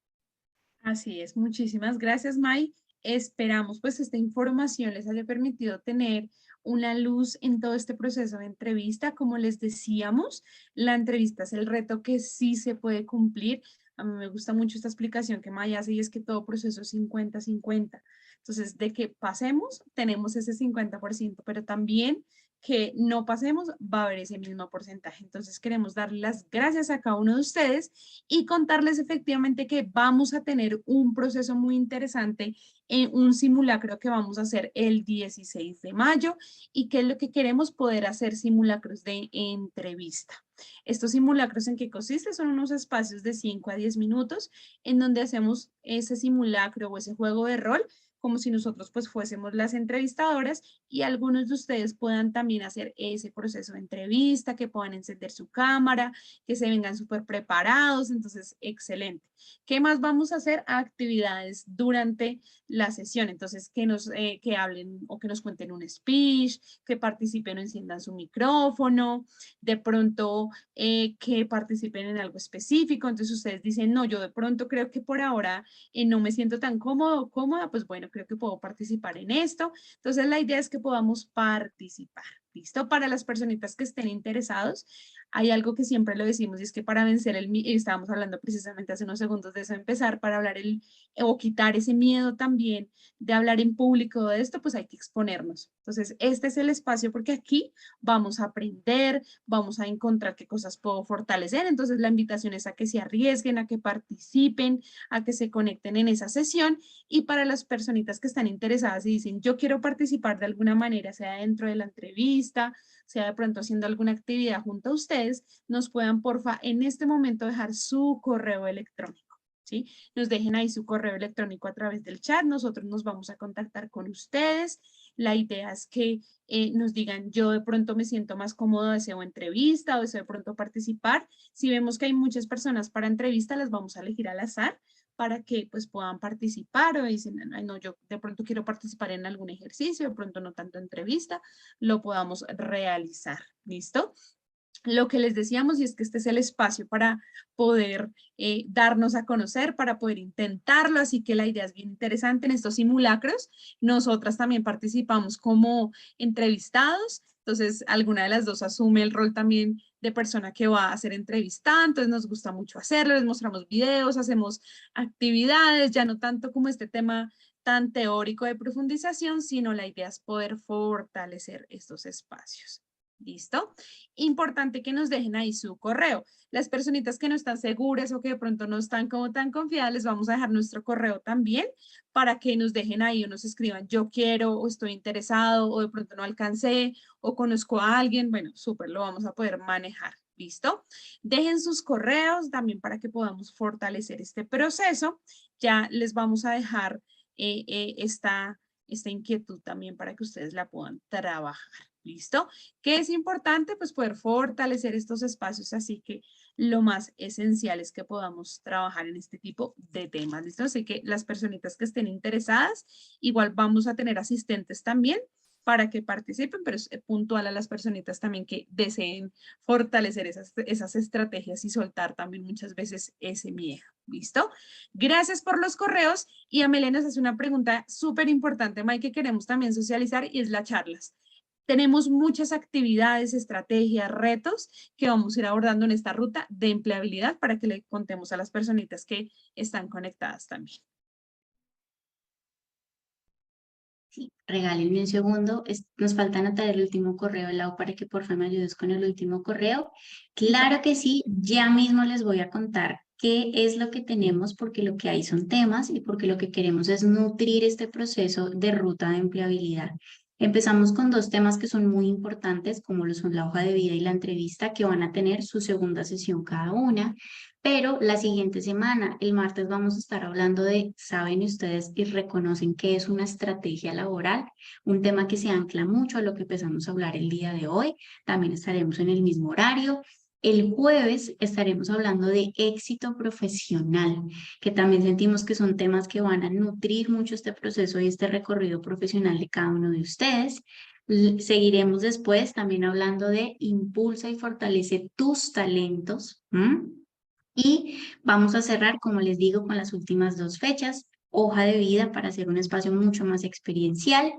Así es, muchísimas gracias, May. Esperamos pues esta información les haya permitido tener una luz en todo este proceso de entrevista. Como les decíamos, la entrevista es el reto que sí se puede cumplir. A mí me gusta mucho esta explicación que May hace y es que todo proceso es 50-50. Entonces, de que pasemos, tenemos ese 50%, pero también que no pasemos, va a haber ese mismo porcentaje. Entonces, queremos darle las gracias a cada uno de ustedes y contarles efectivamente que vamos a tener un proceso muy interesante en un simulacro que vamos a hacer el 16 de mayo y que es lo que queremos poder hacer simulacros de entrevista. Estos simulacros en qué consiste son unos espacios de 5 a 10 minutos en donde hacemos ese simulacro o ese juego de rol como si nosotros pues fuésemos las entrevistadoras y algunos de ustedes puedan también hacer ese proceso de entrevista, que puedan encender su cámara, que se vengan súper preparados, entonces excelente. ¿Qué más vamos a hacer? Actividades durante la sesión, entonces que hablen o que nos cuenten un speech, que participen o enciendan su micrófono, de pronto que participen en algo específico, entonces ustedes dicen, no, yo de pronto creo que por ahora no me siento tan cómodo o cómoda, pues bueno, creo que puedo participar en esto. Entonces la idea es que podamos participar. ¿Listo? Para las personitas que estén interesados, hay algo que siempre lo decimos y es que para vencer estábamos hablando precisamente hace unos segundos de eso, empezar para hablar o quitar ese miedo también de hablar en público de esto, pues hay que exponernos. Entonces, este es el espacio porque aquí vamos a aprender, vamos a encontrar qué cosas puedo fortalecer. Entonces, la invitación es a que se arriesguen, a que participen, a que se conecten en esa sesión y para las personitas que están interesadas y dicen, yo quiero participar de alguna manera, sea dentro de la entrevista, sea de pronto haciendo alguna actividad junto a ustedes, nos puedan porfa en este momento dejar su correo electrónico, ¿sí? Nos dejen ahí su correo electrónico a través del chat, nosotros nos vamos a contactar con ustedes, La idea es que nos digan, yo de pronto me siento más cómodo, deseo entrevista o deseo de pronto participar. Si vemos que hay muchas personas para entrevista, las vamos a elegir al azar para que pues puedan participar o dicen, "Ay, no, yo de pronto quiero participar en algún ejercicio, de pronto no tanto entrevista, lo podamos realizar. ¿Listo? Lo que les decíamos, y es que este es el espacio para poder darnos a conocer, para poder intentarlo, así que la idea es bien interesante en estos simulacros. Nosotras también participamos como entrevistados, entonces alguna de las dos asume el rol también de persona que va a ser entrevistada, entonces nos gusta mucho hacerlo, les mostramos videos, hacemos actividades, ya no tanto como este tema tan teórico de profundización, sino la idea es poder fortalecer estos espacios. ¿Listo? Importante que nos dejen ahí su correo. Las personitas que no están seguras o que de pronto no están como tan confiadas, les vamos a dejar nuestro correo también para que nos dejen ahí o nos escriban yo quiero o estoy interesado o de pronto no alcancé o conozco a alguien. Bueno, súper, lo vamos a poder manejar. ¿Listo? Dejen sus correos también para que podamos fortalecer este proceso. Ya les vamos a dejar esta inquietud también para que ustedes la puedan trabajar. ¿Listo? ¿Qué es importante? Pues poder fortalecer estos espacios, así que lo más esencial es que podamos trabajar en este tipo de temas, ¿listo? Así que las personitas que estén interesadas, igual vamos a tener asistentes también para que participen, pero es puntual a las personitas también que deseen fortalecer esas estrategias y soltar también muchas veces ese miedo, ¿listo? Gracias por los correos y Amelia nos hace una pregunta súper importante, Mike, que queremos también socializar y es las charlas. Tenemos muchas actividades, estrategias, retos que vamos a ir abordando en esta ruta de empleabilidad para que le contemos a las personitas que están conectadas también. Sí, regálenme un segundo. Nos falta anotar el último correo, Lau, para que por favor me ayudes con el último correo. Claro que sí, ya mismo les voy a contar qué es lo que tenemos, porque lo que hay son temas y porque lo que queremos es nutrir este proceso de ruta de empleabilidad. Empezamos con dos temas que son muy importantes, como lo son la hoja de vida y la entrevista, que van a tener su segunda sesión cada una. Pero la siguiente semana, el martes, vamos a estar hablando de, ¿saben ustedes y reconocen qué es una estrategia laboral? Un tema que se ancla mucho a lo que empezamos a hablar el día de hoy. También estaremos en el mismo horario. El jueves estaremos hablando de éxito profesional, que también sentimos que son temas que van a nutrir mucho este proceso y este recorrido profesional de cada uno de ustedes. Seguiremos después también hablando de impulsa y fortalece tus talentos. Y vamos a cerrar, como les digo, con las últimas dos fechas, hoja de vida para hacer un espacio mucho más experiencial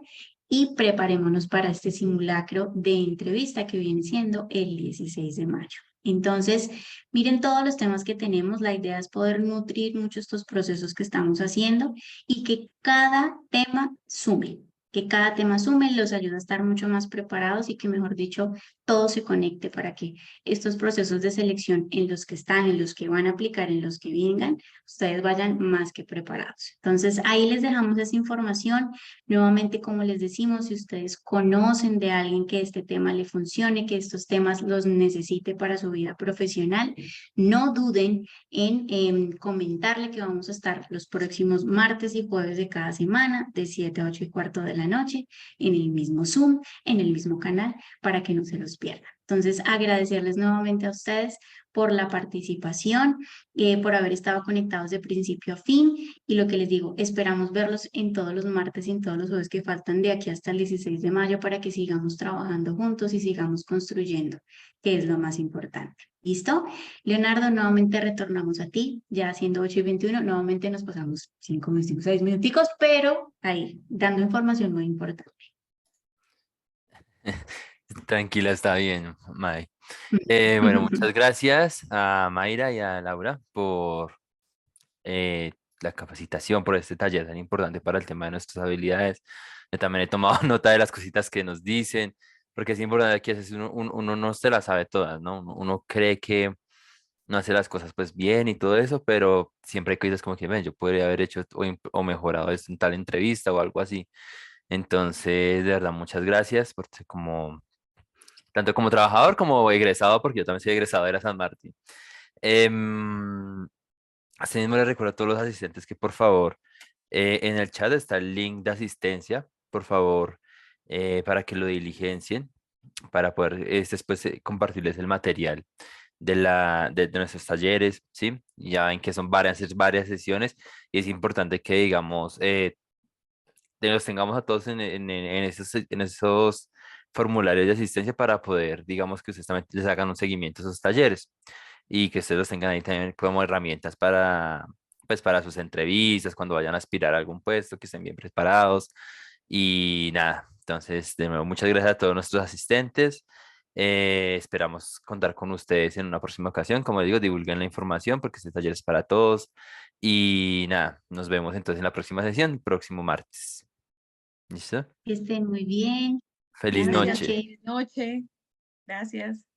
y preparémonos para este simulacro de entrevista que viene siendo el 16 de mayo. Entonces, miren todos los temas que tenemos. La idea es poder nutrir mucho estos procesos que estamos haciendo y que cada tema sume. Que cada tema sume, los ayuda a estar mucho más preparados y que, mejor dicho, todo se conecte para que estos procesos de selección en los que están, en los que van a aplicar, en los que vengan, ustedes vayan más que preparados. Entonces, ahí les dejamos esa información. Nuevamente, como les decimos, si ustedes conocen de alguien que este tema le funcione, que estos temas los necesite para su vida profesional, no duden en comentarle que vamos a estar los próximos martes y jueves de cada semana, de 7 a 8 y cuarto de la noche, en el mismo Zoom, en el mismo canal, para que no se los pierdan. Entonces, agradecerles nuevamente a ustedes por la participación, por haber estado conectados de principio a fin y lo que les digo, esperamos verlos en todos los martes y en todos los jueves que faltan de aquí hasta el 16 de mayo para que sigamos trabajando juntos y sigamos construyendo, que es lo más importante. ¿Listo? Leonardo, nuevamente retornamos a ti, ya siendo 8:21, nuevamente nos pasamos 5, 6 minuticos, pero ahí, dando información muy importante. Tranquila, está bien, May. Bueno, muchas gracias a Mayra y a Laura por la capacitación, por este taller tan importante para el tema de nuestras habilidades. Yo también he tomado nota de las cositas que nos dicen, porque es importante que a veces uno no se las sabe todas, ¿no? Uno cree que no hace las cosas pues bien y todo eso, pero siempre hay cosas como que, ven, yo podría haber hecho o mejorado esto en tal entrevista o algo así. Entonces, de verdad, muchas gracias por como tanto como trabajador como egresado, porque yo también soy egresado de la San Martín. Así mismo les recuerdo a todos los asistentes que por favor, en el chat está el link de asistencia, por favor, para que lo diligencien, para poder después compartirles el material de nuestros talleres, ¿sí? Ya ven que son varias sesiones y es importante que, digamos, los tengamos a todos en esos formularios de asistencia para poder, digamos, que ustedes también les hagan un seguimiento a esos talleres y que ustedes los tengan ahí también como herramientas para, pues, para sus entrevistas, cuando vayan a aspirar a algún puesto, que estén bien preparados y nada. Entonces, de nuevo, muchas gracias a todos nuestros asistentes. Esperamos contar con ustedes en una próxima ocasión. Como digo, divulguen la información porque este taller es para todos. Y nada, nos vemos entonces en la próxima sesión, el próximo martes. ¿Listo? Que estén muy bien. Feliz Buenas noche. noches. Feliz noche. Gracias.